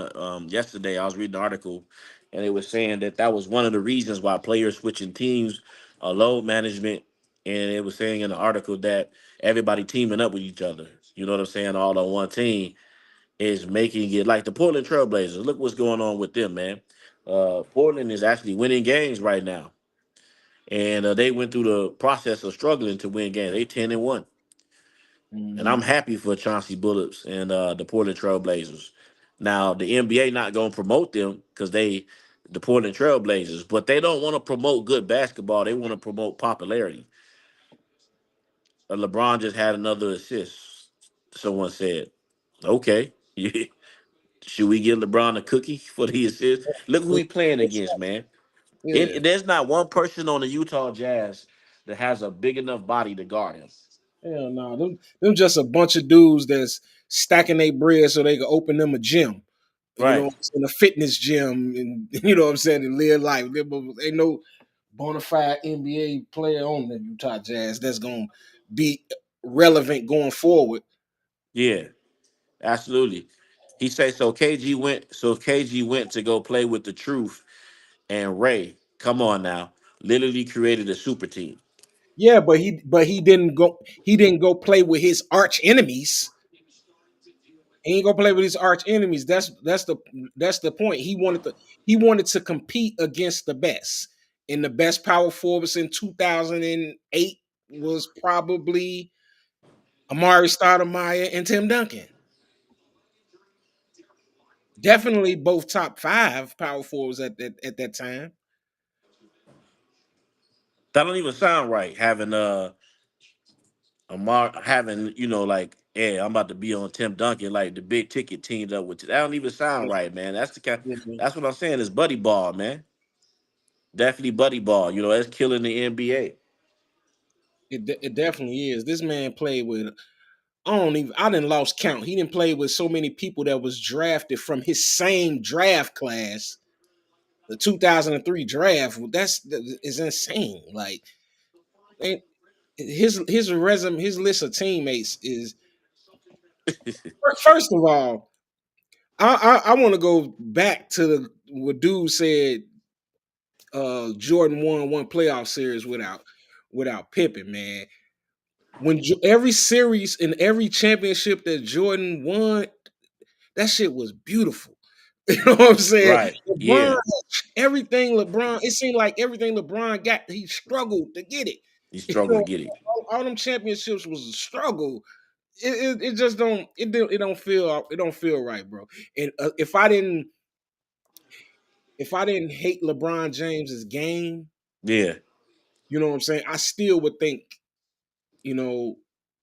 yesterday, I was reading an article, and it was saying that that was one of the reasons why players switching teams, load management, and it was saying in the article that everybody teaming up with each other. You know what I'm saying? All on one team is making it like the Portland Trailblazers. Look what's going on with them, man. Portland is actually winning games right now and they went through the process of struggling to win games. They 10-1, and Hmm. I'm happy for Chauncey Billups and the Portland Trailblazers. Now the NBA not going to promote them because the Portland Trailblazers, but they don't want to promote good basketball. They want to promote popularity. LeBron just had another assist. Someone said, "Okay, should we give LeBron a cookie for the assist? Look who he playing against, man. Yeah. There's not one person on the Utah Jazz that has a big enough body to guard him." Hell no. Them just a bunch of dudes that's stacking their bread so they can open them a gym. You know, Right. what I'm saying, a fitness gym, and you know what I'm saying, and live life. Ain't no bona fide NBA player on the Utah Jazz that's gonna be relevant going forward. Yeah, absolutely. He said so. KG went to go play with the Truth and Ray. Come on now, literally created a super team. Yeah, but he didn't go play with his arch enemies. He ain't gonna play with his arch enemies. That's the point. He wanted to compete against the best. And the best power forwards in 2008 was probably Amari Stoudemire and Tim Duncan. Definitely both top five power forwards at that time. That don't even sound right. Having Amar having like, yeah, I'm about to be on Tim Duncan like the big ticket teamed up with. That don't even sound right, man. That's the kind. Mhm. That's what I'm saying. Is buddy ball, man. Definitely buddy ball. That's killing the NBA. It definitely is. This man played with I didn't lost count. He didn't play with so many people that was drafted from his same draft class, the 2003 draft. That's is insane. Like and his resume, his list of teammates is first of all, I want to go back to what dude said. Jordan won one playoff series without Pippen, man. Every series and every championship that Jordan won, that shit was beautiful. You know what I'm saying? Right. LeBron, Yeah. everything LeBron, it seemed like everything LeBron got, he struggled to get it. He You struggled to know, get it. all them championships was a struggle. It just don't feel right, bro. And if I didn't hate LeBron James's game, Yeah. you know what I'm saying, I still would think, you know,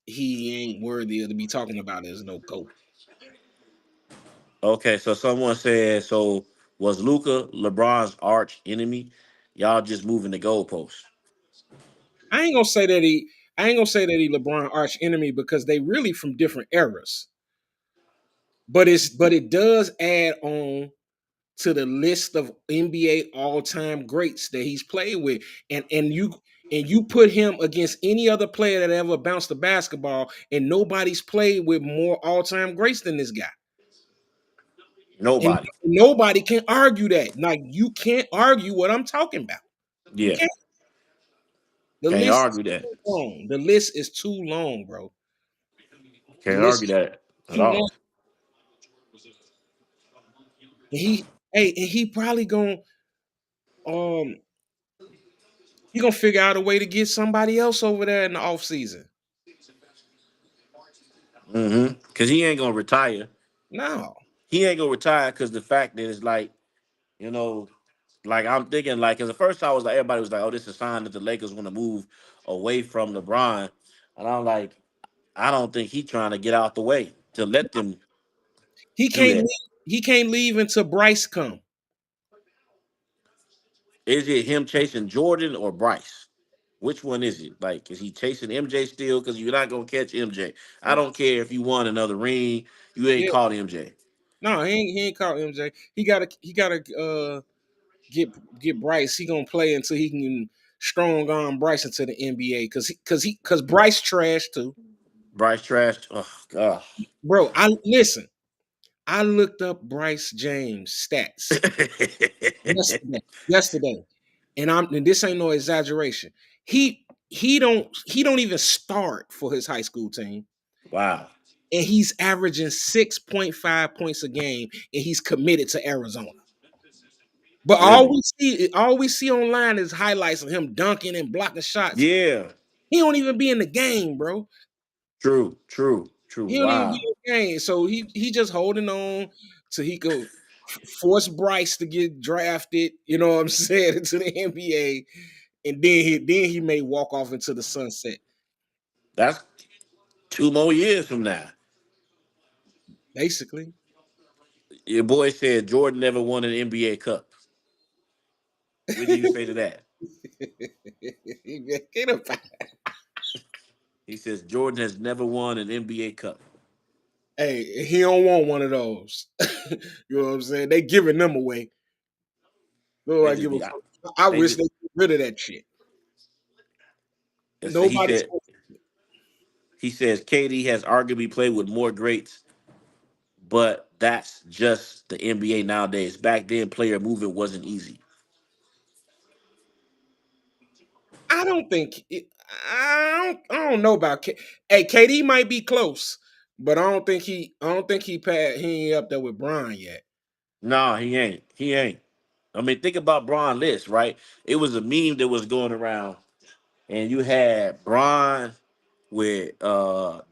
he ain't worthy of to be talking about as no GOAT. Okay, so someone said, so was Luka LeBron's arch enemy? Y'all just moving the goalposts. I ain't gonna say that he I ain't gonna say that he LeBron arch enemy because they really from different eras. But it does add on to the list of NBA all-time greats that he's played with. And you put him against any other player that ever bounced a basketball, and nobody's played with more all-time greats than this guy. And Nobody. nobody can argue that. Like you can't argue what I'm talking about. You Yeah. can't. The Can't list is argue that. too long. The list is too long, bro. The Can't list argue is that at too long. all. And he probably gonna um he gonna figure out a way to get somebody else over there in the offseason. Cause he ain't gonna retire. No. He ain't gonna retire because the fact that it's like, you know, like I'm thinking like, cause at first I was like, everybody was like, oh, this is a sign that the Lakers want to move away from LeBron. And I'm like, I don't think he's trying to get out the way to let them He do can't that. leave, he can't leave until Bryce come. Is it him chasing Jordan or Bryce? Which one is it? Like, is he chasing MJ still? Because you're not gonna catch MJ. I don't care if you won another ring, you ain't Yeah. caught MJ. No, he ain't called MJ. He gotta get Bryce. He gonna play until he can strong arm Bryce into the NBA because Bryce trash too. Bryce trashed. Oh god. Bro, I listen. I looked up Bryce James stats yesterday, and this ain't no exaggeration. He don't even start for his high school team, Wow. and he's averaging 6.5 points a game, and he's committed to Arizona. But Really? all we see online is highlights of him dunking and blocking shots. Yeah. He don't even be in the game, bro. True. True. True. He don't even be Wow. in the game. So he just holding on so he could force Bryce to get drafted, you know what I'm saying, into the NBA. And then he may walk off into the sunset. That's 2 more years from now. Basically. Your boy said Jordan never won an NBA cup. What do you say to that? Get him back. He says Jordan has never won an NBA cup. Hey, he don't want one of those. You know what I'm saying? They giving them away. They I just give a be. fuck. I They wish just. they get rid of that shit. He Nobody's said. He says KD has arguably played with more greats, but that's just the NBA nowadays. Back then, player movement wasn't easy. I don't think I don't know about Hey, KD might be close, but I don't think he ain't up there with Brian yet. No, he ain't. He ain't. I mean, think about Braun List, right? It was a meme that was going around, and you had Braun with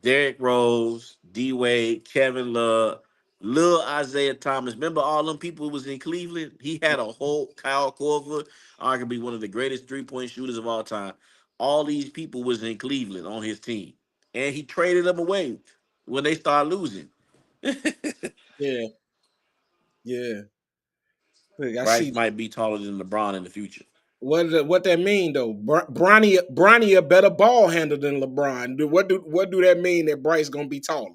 Derrick Rose, D Wade, Kevin Love, Lil Isaiah Thomas. Remember all them people who was in Cleveland? He had a whole Kyle Korver, arguably one of the greatest 3-point shooters of all time. All these people was in Cleveland on his team. And he traded them away when they started losing. Yeah, yeah. Look, I Bryce see might be taller than LeBron in the future. what that mean though. Bronny a better ball handler than LeBron. What do that mean that Bryce gonna be taller?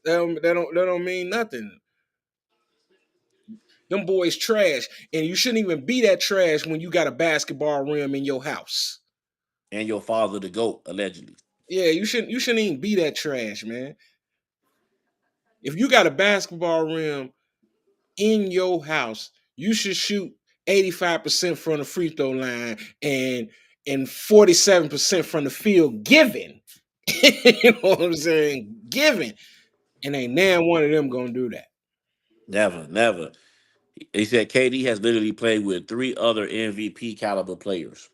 That don't mean nothing. Them boys trash, and you shouldn't even be that trash when you got a basketball rim in your house. And your father the GOAT, allegedly. Yeah, you shouldn't even be that trash, man. If you got a basketball rim in your house, you should shoot 85% from the free throw line and 47% from the field given. You know what I'm saying? Given. And ain't now one of them gonna do that. Never, never. He said KD has literally played with 3 other MVP caliber players.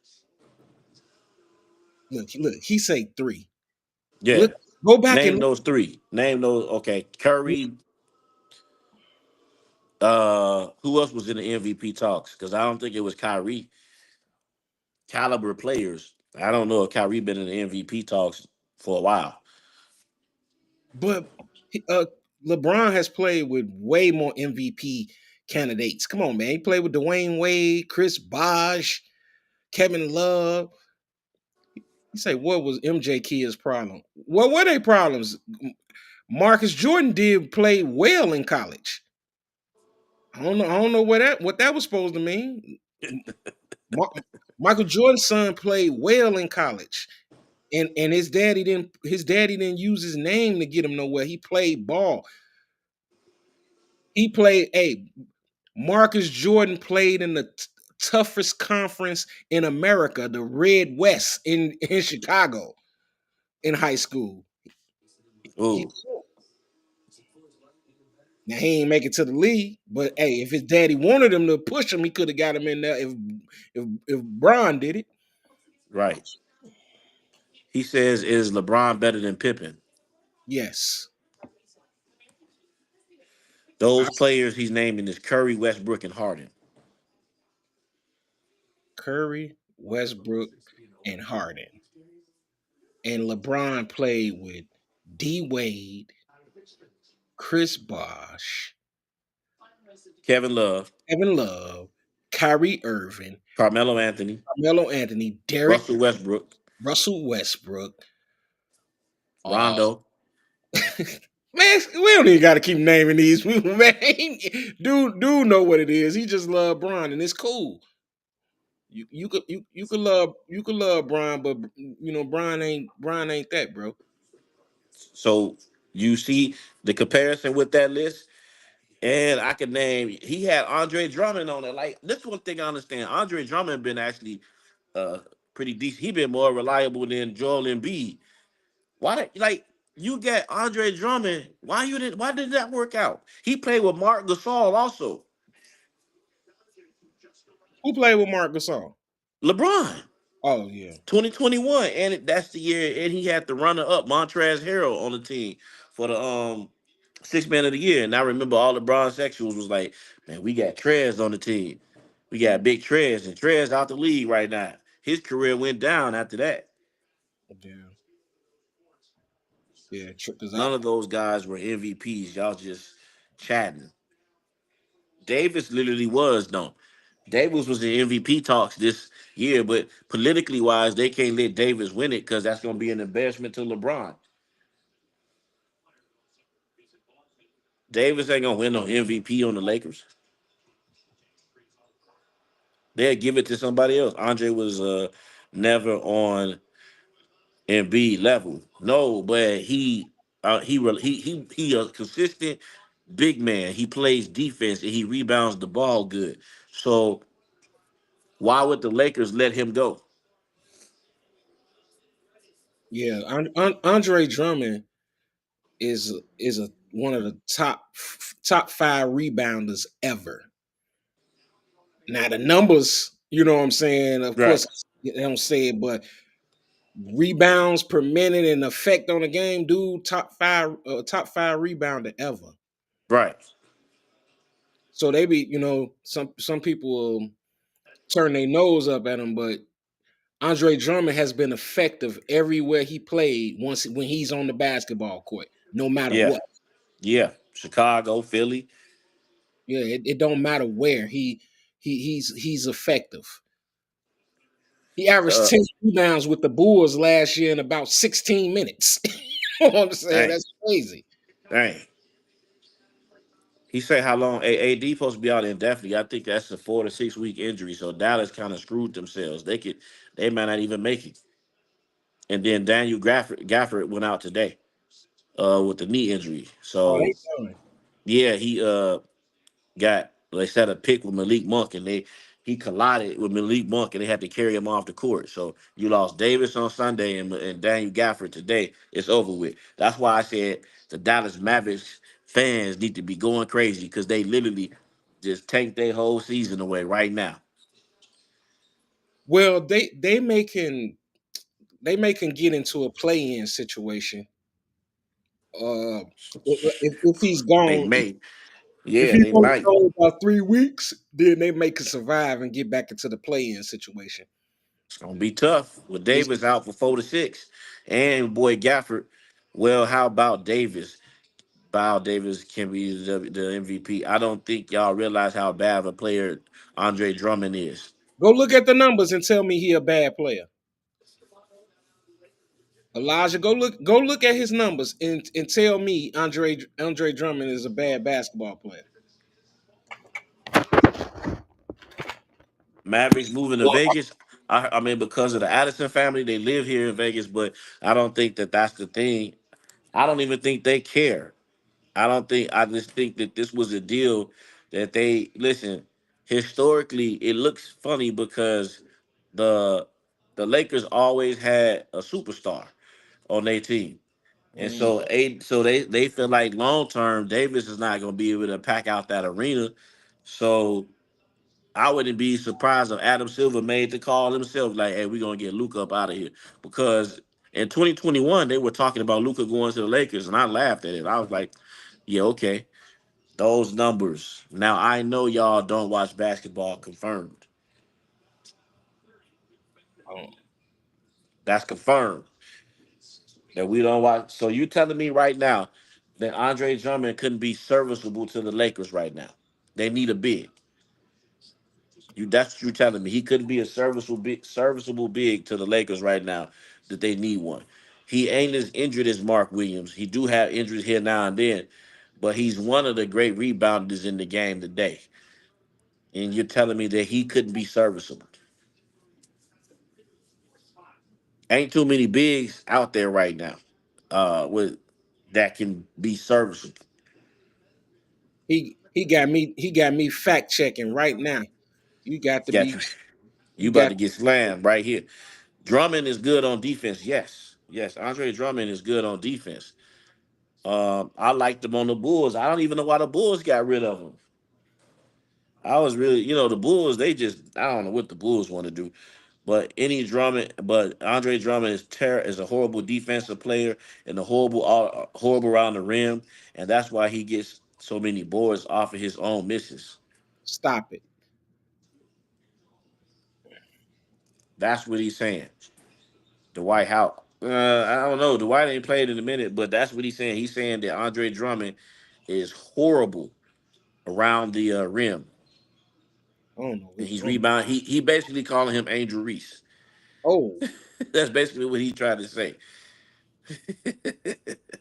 Look, he say 3. Yeah. Look, go back Name and those three. Name those. Okay. look. Curry. Who else was in the MVP talks? Because I don't think it was Kyrie. Caliber players. I don't know if Kyrie been in the MVP talks for a while. But uh, LeBron has played with way more MVP candidates. Come on, man. He played with Dwayne Wade, Chris Bosh, Kevin Love. You say, what was MJ Kid's problem? What were their problems? Marcus Jordan did play well in college. I don't know what that was supposed to mean. Mar- Michael Jordan's son played well in college. And his daddy didn't use his name to get him nowhere. He played ball. He played Marcus Jordan played in the toughest conference in America, the Red West in Chicago in high school. He, Ooh, now he ain't make it to the league, but hey, if his daddy wanted him to push him, he could have got him in there if Bron did it. right. He says, is LeBron better than Pippen? Yes. Those players he's naming is Curry, Westbrook, and Harden. Curry, Westbrook, and Harden. And LeBron played with D Wade, Chris Bosh, Kevin Love, Kevin Love, Kyrie Irving, Carmelo Anthony, Carmelo Anthony, Derek Russell Westbrook, Russell Westbrook. Uh, Rondo. man, we don't even got to keep naming these people, man. Dude know what it is. He just love Bron, and it's cool. You could love Bron, but Bron ain't that, bro. So you see the comparison with that list, and I could name. He had Andre Drummond on it. Like this one thing I understand. Andre Drummond been actually uh pretty decent. He been more reliable than Joel Embiid. Like you got Andre Drummond? Why did that work out? He played with Mark Gasol also. Who played with Mark Gasol? LeBron. Oh yeah. 2021, and that's the year, and he had the runner up Montrezl Harrell on the team for the six man of the year. And I remember all the Bron sexuals was like, man, we got Trez on the team. We got big Trez, and Trez out the league right now. His career went down after that. Yeah. Yeah. Because None of those guys were MVPs. Y'all just chatting. Davis literally was though. Davis was in MVP talks this year, but politically wise, they can't let Davis win it because that's gonna be an embarrassment to LeBron. Davis ain't gonna win no MVP on the Lakers. They'll give it to somebody else. Andre was never on Embiid level. No, but he a consistent big man. He plays defense and he rebounds the ball good. So why would the Lakers let him go? yeah, Andre Drummond is a one of the top 5 rebounders ever. Now the numbers, you know what I'm saying? Of Right, course, they don't say it, but rebounds per minute and effect on the game, dude, top 5 rebounder ever. right. So they be, some people will turn their nose up at him, but Andre Drummond has been effective everywhere he played once when he's on the basketball court, no matter Yeah, what. yeah. Chicago, Philly. Yeah, it don't matter where he's effective. He averaged Uh, 10 rebounds with the Bulls last year in about 16 minutes. You know what I'm saying? dang, That's crazy. dang. He said how long AD supposed to be out indefinitely. I think that's a 4 to 6 week injury. So Dallas kind of screwed themselves. They might not even make it. And then Daniel Gafford went out today with the knee injury. Oh, they So done. yeah, he got they set a pick with Malik Monk and he collided with Malik Monk and they had to carry him off the court. So you lost Davis on Sunday and Daniel Gafford today. It's over with. That's why I said the Dallas Mavericks fans need to be going crazy because they literally just take their whole season away right now. Well, they making they may can get into a play-in situation. If he's They gone, may, if yeah, he's they only might. gone about 3 weeks, then they may can survive and get back into the play-in situation. It's gonna be tough with It's Davis out for 4 to 6, and boy Gafford. Well, how about Davis? Bow Davis can be the MVP. I don't think y'all realize how bad of a player Andre Drummond is. Go look at the numbers and tell me he a bad player. Elijah, go look at his numbers and tell me Andre Drummond is a bad basketball player. Mavericks moving to Vegas. I mean, because of the Addison family, they live here in Vegas, but I don't think that that's the thing. I don't even think they care. I don't think. I just think that this was a deal that they listen. Historically, it looks funny because the the Lakers always had a superstar on their team. And Mm. so they feel like long term Davis is not going to be able to pack out that arena. So I wouldn't be surprised if Adam Silver made the call himself, like, "Hey, we're gonna get Luka up out of here," because in 2021 they were talking about Luka going to the Lakers, and I laughed at it. I was like, "Yeah, okay, those numbers." Now I know y'all don't watch basketball. Confirmed. Oh, That's confirmed that we don't watch. So you telling me right now that Andre Drummond couldn't be serviceable to the Lakers right now? They need a big. That's what you telling me. He couldn't be a serviceable big to the Lakers right now. That they need one. He ain't as injured as Mark Williams. He do have injuries here now and then, but he's one of the great rebounders in the game today. And you're telling me that he couldn't be serviceable? Ain't too many bigs out there right now, with that can be serviceable. he got me fact checking right now. You got to Got be you. You you about got to get slammed right here. Drummond is good on defense. Yes, yes. Andre Drummond is good on defense. I liked him on the Bulls. I don't even know why the Bulls got rid of him. I was really, the Bulls. They just, I don't know what the Bulls want to do. But Andre Drummond is a horrible defensive player and a horrible around the rim, and that's why he gets so many boards off of his own misses. stop it. That's what he's saying. Dwight Howard. I don't know. Dwight ain't played in a minute, but that's what he's saying. He's saying that Andre Drummond is horrible around the rim, I don't know and what's he's going rebound. He basically calling him Angel Reese. on. Oh, That's basically what he tried to say.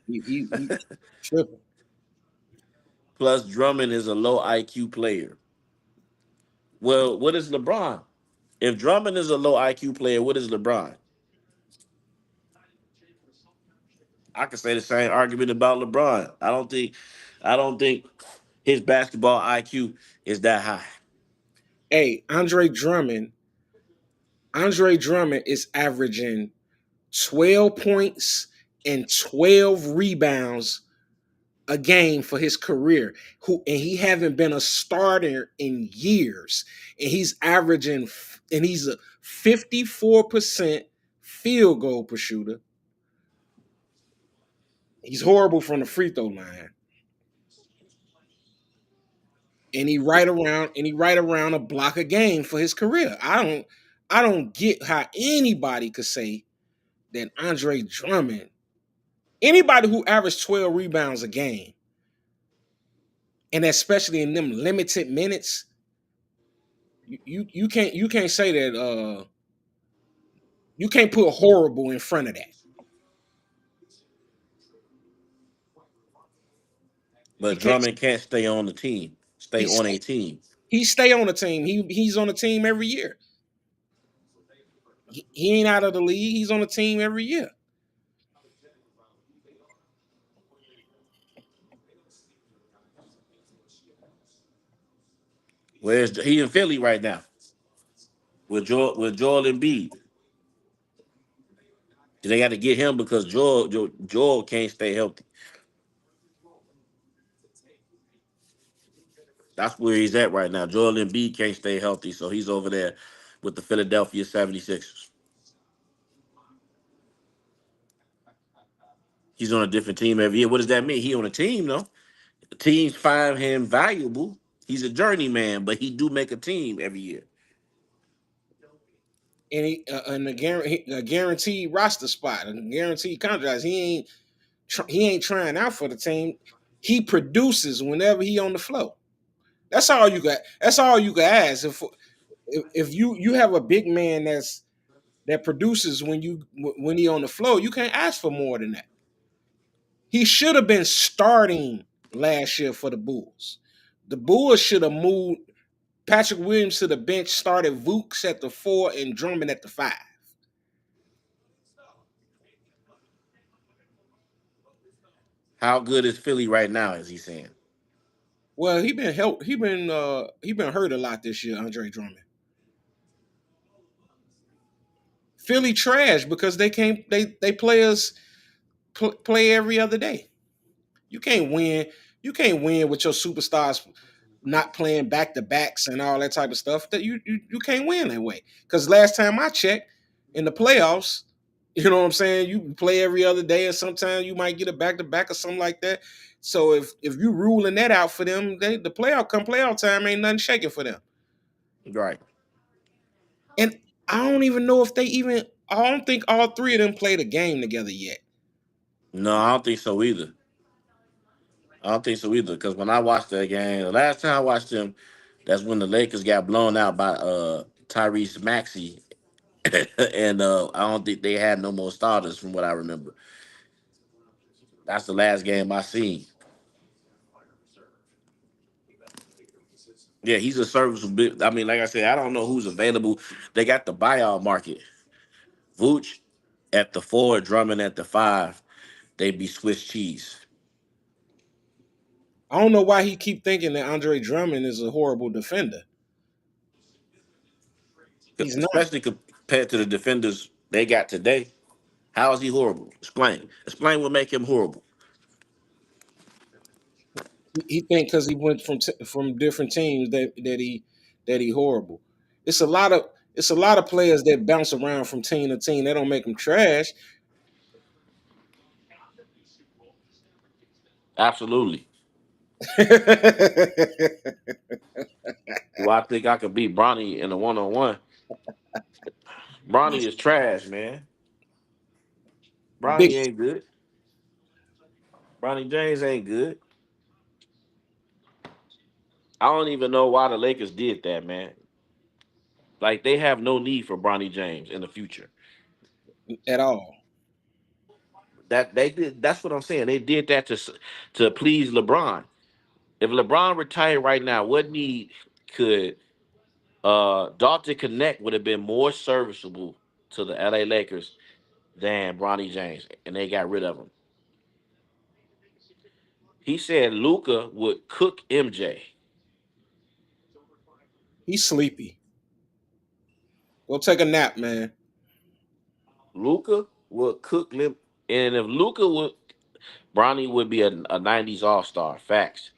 he tripping. Plus, Drummond is a low IQ player. Well, what is LeBron? If Drummond is a low IQ player, what is LeBron? I could say the same argument about LeBron. I don't think his basketball IQ is that high. Hey, Andre Drummond is averaging 12 points and 12 rebounds a game for his career. And he haven't been a starter in years. And he's a 54% field goal per shooter. He's horrible from the free throw line. And he right around a block a game for his career. I don't get how anybody could say that Andre Drummond, anybody who averaged 12 rebounds a game, and especially in them limited minutes, you can't say that you can't put horrible in front of that. You But can't. Drummond can't stay on the team. Stay He on stay, a team. he stay on the team. He's on the team every year. He ain't out of the league. He's on the team every year. Where's he in Philly right now with Joel Embiid? They got to get him because Joel can't stay healthy. That's where he's at right now. Joel Embiid can't stay healthy, so he's over there with the Philadelphia 76ers. He's on a different team every year. What does that mean? He on a team, though. The teams find him valuable. He's a journeyman, but he do make a team every year. And a guaranteed roster spot, a guaranteed contract. He ain't trying out for the team. He produces whenever he on the floor. That's all you got. That's all you can ask. If you have a big man that produces when he on the floor, you can't ask for more than that. He should have been starting last year for the Bulls. The Bulls should have moved Patrick Williams to the bench, started Vooks at the 4 and Drummond at the 5. How good is Philly right now? Is he saying? Well, he been helped. He been hurt a lot this year, Andre Drummond. Philly trash because they can't. They players play every other day. You can't win. You can't win with your superstars not playing back to backs and all that type of stuff. That you can't win that way. Because last time I checked, in the playoffs, you know what I'm saying, you play every other day, and sometimes you might get a back to back or something like that. So if you ruling that out for them, the playoff time ain't nothing shaking for them. Right. And I don't even know if they even. I don't think all three of them played a game together yet. No, I don't think so either. I don't think so either. Because when I watched that game, the last time I watched them, that's when the Lakers got blown out by Tyrese Maxey, and I don't think they had no more starters from what I remember. That's the last game I seen. Yeah, he's a serviceable bit. I mean, like I said, I don't know who's available. They got the buyout market. Vooch at the 4, Drummond at the 5. They be Swiss cheese. I don't know why he keep thinking that Andre Drummond is a horrible defender. He's not. Especially compared to the defenders they got today. How is he horrible? Explain. Explain what make him horrible. He think because he went from different teams that he horrible. It's a lot of players that bounce around from team to team. They don't make them trash. Absolutely. Do I think I could beat Bronny in a one-on-one? Bronny is trash, man. Big. Bronny ain't good. Bronny James ain't good. I don't even know why the Lakers did that, man. Like they have no need for Bronny James in the future. At all. That they did. That's what I'm saying. They did that to please LeBron. If LeBron retired right now, what need could Dalton Connect would have been more serviceable to the LA Lakers than Bronny James, and they got rid of him. He said Luka would cook MJ. He's sleepy. Go take a nap, man. Luka would cook them, and if Luka would, Bronny would be a '90s All Star. Facts.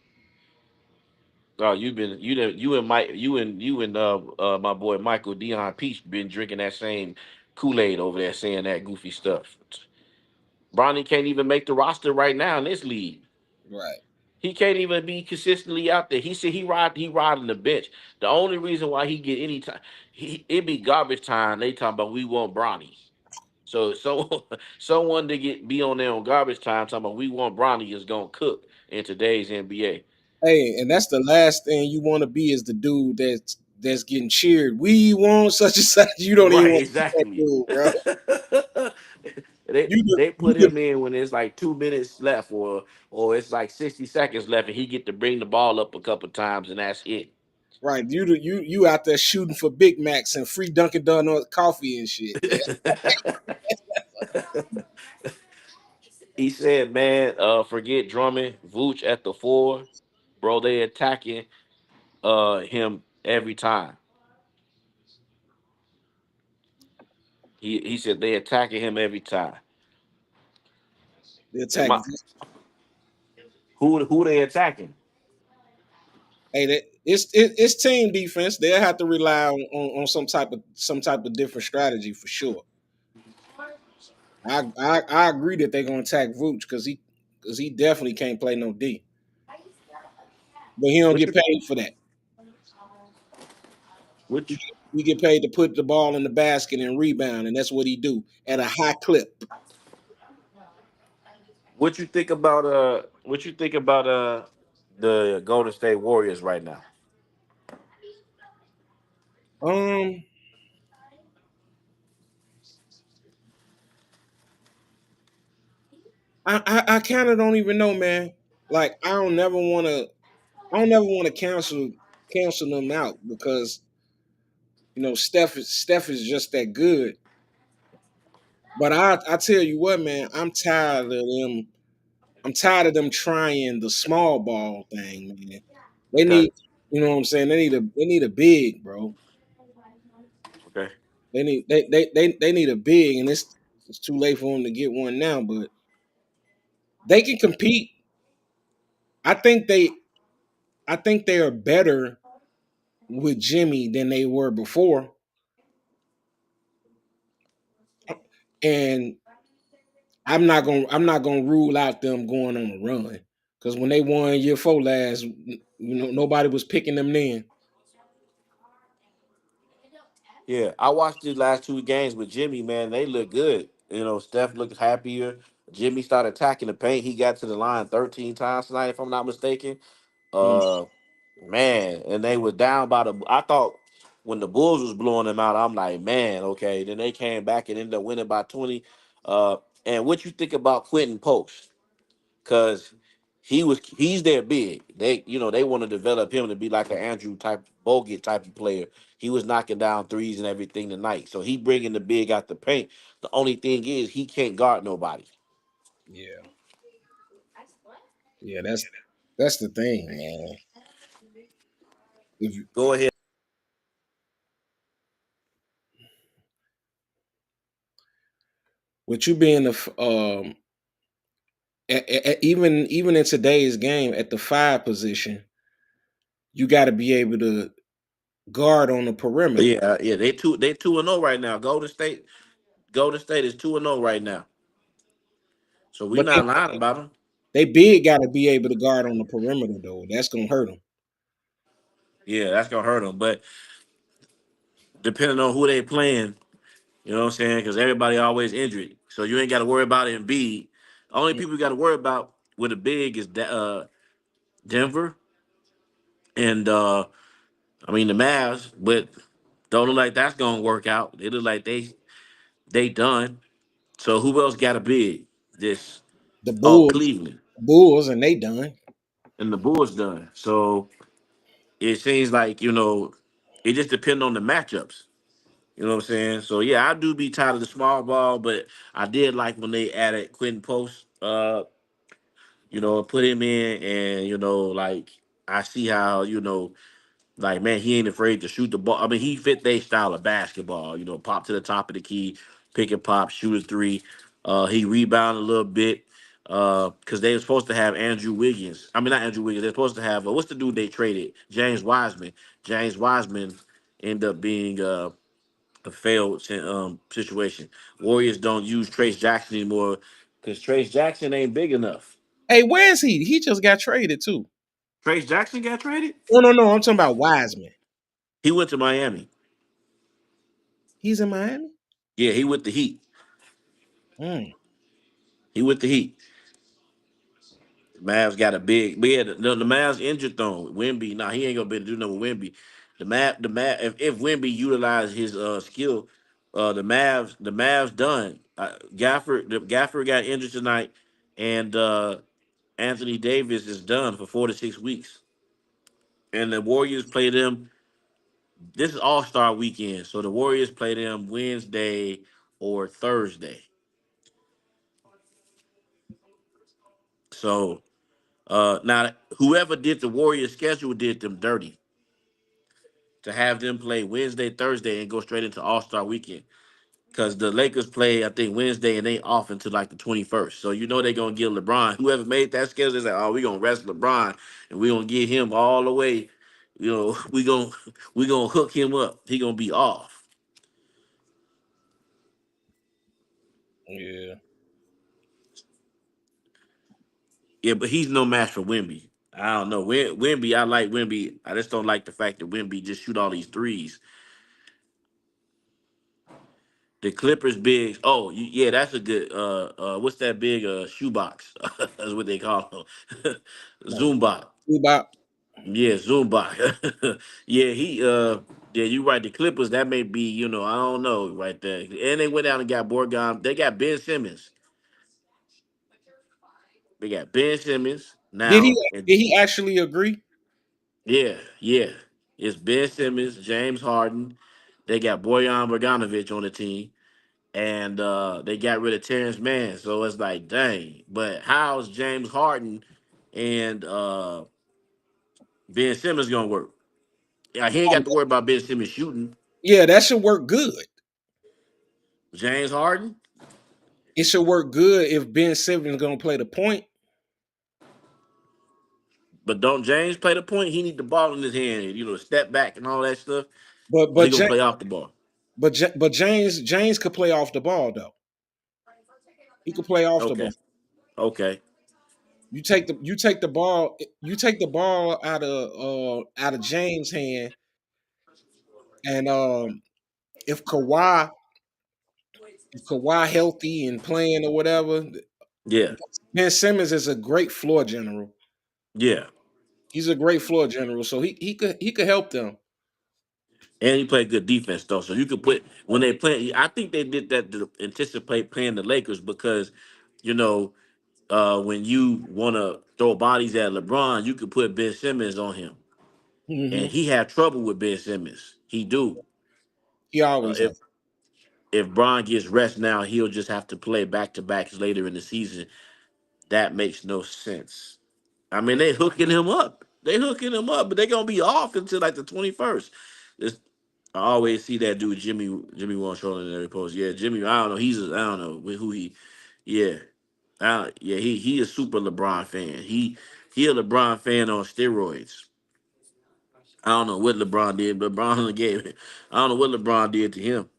Oh, you and Mike, you and my boy Michael Dion Peach been drinking that same Kool Aid over there, saying that goofy stuff. Bronny can't even make the roster right now in this league. Right. He can't even be consistently out there. He said he ride on the bench. The only reason why he get any time, it be garbage time. They talking about we want Bronny. So someone to be on there on garbage time talking about we want Bronny is gonna cook in today's NBA. Hey, and that's the last thing you want to be is the dude that's getting cheered. We want such and such. You don't even Right, want to be that exactly. dude, bro. they You they you put him in when it's like 2 minutes left, or it's like 60 seconds left, and he get to bring the ball up a couple times, and that's it. right. You out there shooting for Big Macs and free Dunkin' Donuts coffee and shit. Yeah. He said, "Man, forget Drummond, Vooch at the 4, bro. They attacking him every time." He said they attacking him every time. The And attack. who they attacking? Hey, it's team defense. They'll have to rely on some type of different strategy for sure. I agree that they're gonna attack Vooch because he definitely can't play no D. But he don't What get you paid for that. what He get paid to put the ball in the basket and rebound, and that's what he do at a high clip. what you think about the Golden State Warriors right now? Um, I kind of don't even know, man. Like I don't never want to cancel them out because Steph is just that good. But I tell you what, man, I'm tired of them. I'm tired of them trying the small ball thing, man. They Okay, need, you know what I'm saying? They need a big, bro. okay. They need a big, and it's too late for them to get one now, but they can compete. I think they I think they are better with Jimmy than they were before. And I'm not gonna rule out them going on a run. Because when they won year four last, nobody was picking them then. Yeah, I watched the last two games with Jimmy. Man, they look good. Steph looked happier. Jimmy started attacking the paint. He got to the line 13 times tonight, if I'm not mistaken. Mm. Uh, man, and they was down by the. I thought when the Bulls was blowing them out, I'm like, man, okay. Then they came back and ended up winning by 20. Uh, and what you think about Quentin Post? Because he's their big. They want to develop him to be like an Andrew type, Bogut type of player. He was knocking down threes and everything tonight. So he bringing the big out the paint. The only thing is he can't guard nobody. Yeah, yeah, that's the thing, man. If Go ahead. with you being even in today's game at the five position, you got to be able to guard on the perimeter. Yeah. They 2-0 right now. Golden State is 2-0 right now. So we But not lying about them. they big got to be able to guard on the perimeter though. That's gonna hurt them. Yeah, that's gonna hurt them. But depending on who they playing, you know what I'm saying? Because everybody always injured, so you ain't got to worry about Embiid. Only people you got to worry about with a big is Denver and I mean the Mavs, but don't look like that's gonna work out. They look like they done. So who else got a big? This The Cleveland Bulls, and they done. and the Bulls done. So it seems like it just depends on the matchups. You know what I'm saying? So yeah, I do be tired of the small ball, but I did like when they added Quentin Post. Put him in, and like I see how like man, he ain't afraid to shoot the ball. I mean, he fit their style of basketball. Pop to the top of the key, pick and pop, shoot a three. He rebounded a little bit because they were supposed to have Andrew Wiggins. I mean, not Andrew Wiggins. They're supposed to have what's the dude they traded? James Wiseman. James Wiseman ended up being a failed situation. Warriors don't use Trace Jackson anymore because Trace Jackson ain't big enough. Hey, where is he? He just got traded too. Trace Jackson got traded. Oh no, I'm talking about Wiseman. He went to Miami. He's in Miami. Yeah, he with the Heat. Mm. He with the Heat. Mavs got a big, but yeah, the Mavs injured though. Wemby, nah, he ain't gonna be able to do nothing with Wemby. The Mav, if Wemby utilized his skill, the Mavs done. Gafford got injured tonight, and Anthony Davis is done for 4 to 6 weeks. And the Warriors play them. This is All Star Weekend, so the Warriors play them Wednesday or Thursday. So now whoever did the Warriors schedule did them dirty to have them play Wednesday, Thursday, and go straight into All Star Weekend. Because the Lakers play, I think, Wednesday and they off until like the 21st. So they're gonna give LeBron. Whoever made that schedule is like, oh, we're gonna rest LeBron and we're gonna get him all the way. We gonna hook him up. He gonna be off. Yeah. Yeah, but he's no match for Wemby. I don't know. Wemby, I like Wemby. I just don't like the fact that Wemby just shoot all these threes. The Clippers big. Oh, yeah, that's a good. What's that big shoebox? That's what they call him. No. Zoombot. About Yeah, Zoombot. Yeah, yeah, you right. The Clippers, that may be, I don't know, right there. And they went out and got Borgon. They got Ben Simmons. They got Ben Simmons did he now, and did he actually agree? yeah, yeah, it's Ben Simmons, James Harden. They got Bojan Bogdanovic on the team, and they got rid of Terrence Mann. So it's like, dang. But how's James Harden and Ben Simmons gonna work? Yeah, he ain't got to worry about Ben Simmons shooting. Yeah, that should work good. James Harden, It should work good if Ben Simmons is gonna play the point. but don't James play the point? He need the ball in his hand, step back and all that stuff. But Or he but gonna Ja- play off the ball. but James could play off the ball though. He could play off the ball. Okay, okay, You take the ball out of James' hand, and if Kawhi if Kawhi healthy and playing or whatever, yeah, Ben Simmons is a great floor general. yeah. He's a great floor general, so he could help them. And he played good defense though. So you could put when they play. I think they did that to anticipate playing the Lakers because, you know, when you want to throw bodies at LeBron, you could put Ben Simmons on him, and Hmm. he had trouble with Ben Simmons. He do. He Uh, always if has. if Bron gets rest now, he'll just have to play back to backs later in the season. That makes no sense. I mean, they hooking him up. They hooking him up, but they gonna be off until like the 21st. This I always see that dude Jimmy Wall trolling in every post. Yeah, Jimmy. I don't know. I don't know who he. Yeah, yeah. He a super LeBron fan. He a LeBron fan on steroids. I don't know what LeBron did, but LeBron gave. I don't know what LeBron did to him,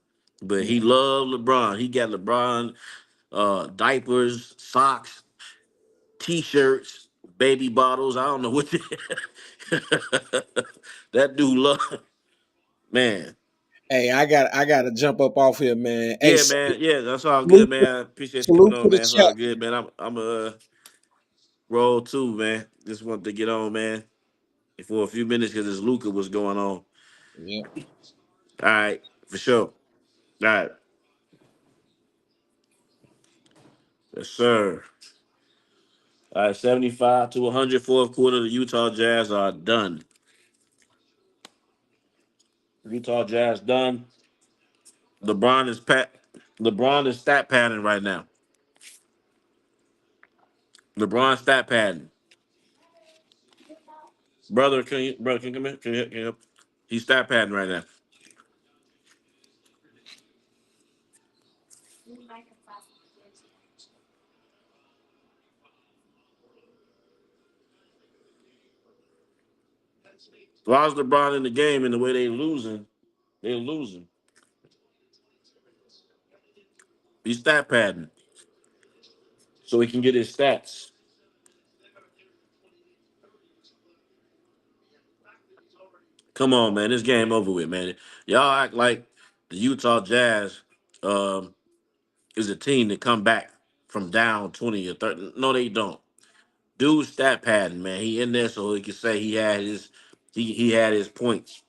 but Yeah. he loved LeBron. He got LeBron diapers, socks, T-shirts, baby bottles. I don't know what that dude love. Man, Hey, I gotta jump up off here, man. Hey, yeah, man, yeah, that's all good, salute, man. Appreciate you coming salute to on, the man. That's chat. all good, man. I'm roll too, man. Just wanted to get on, man, for a few minutes because this Luca was going on. All Yeah. right, for sure. All right, yes, sir. All right, 75 to 100, fourth quarter. The Utah Jazz are done. Utah Jazz done. LeBron is pat. LeBron is stat padding right now. LeBron stat padding. Brother, can you come in? Can you help? He's stat padding right now. As long as LeBron in the game and the way they losing, they're losing. He's stat padding so he can get his stats. Come on, man. This game over with, man. Y'all act like the Utah Jazz um, is a team that come back from down 20 or 30. No, they don't. Dude stat padding, man. He in there so he can say he had his points.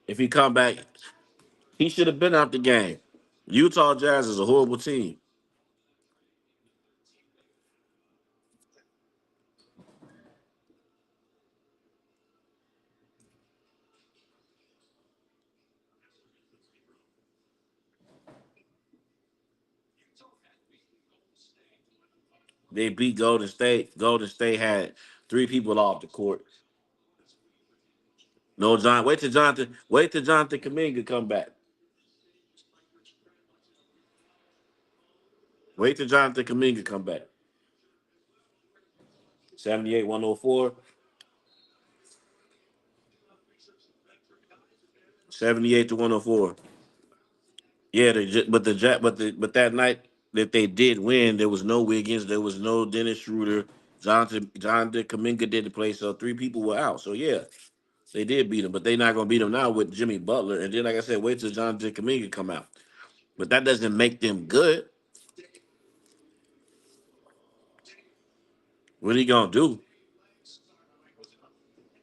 If he come back, he should have been out the game. Utah Jazz is a horrible team. They beat Golden State. Golden State had three people off the court. No John. Wait till Jonathan Kaminga come back. Wait till Jonathan Kaminga come back. 78-104. 78-104. Yeah, but that night that they did win, there was no Wiggins, there was no Dennis Schroeder, Jonathan Kuminga didn't play, so three people were out. So yeah, they did beat him, but they're not gonna beat him now with Jimmy Butler. And then, like I said, wait till Jonathan Kuminga come out. But that doesn't make them good. What he gonna do?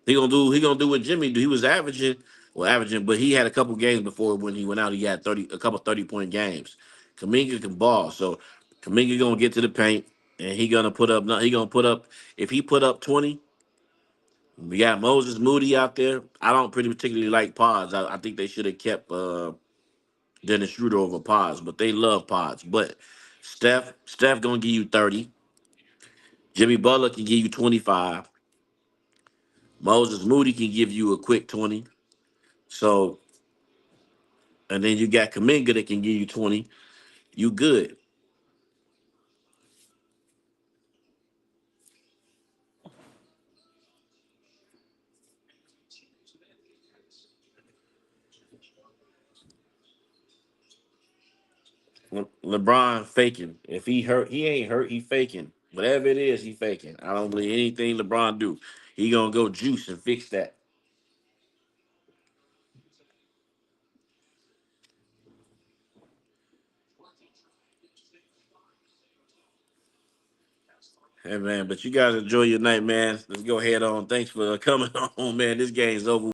He gonna do what Jimmy do. He was averaging, but he had a couple games before when he went out. He had a couple 30-point games. Kaminga can ball, so Kaminga gonna get to the paint and he gonna put up. He gonna put up. If he put up 20, we got Moses Moody out there. I don't pretty particularly like Pods. I think they should have kept Dennis Schroeder over Pods, but they love Pods. But Steph gonna give you 30. Jimmy Butler can give you 25. Moses Moody can give you a quick 20. So, and then you got Kaminga that can give you 20. You good. LeBron faking. If he hurt, he ain't hurt. He faking. Whatever it is, he faking. I don't believe anything LeBron do. He gonna go juice and fix that. Hey man, but you guys enjoy your night, man. Let's go head on. Thanks for coming on, man. This game's over.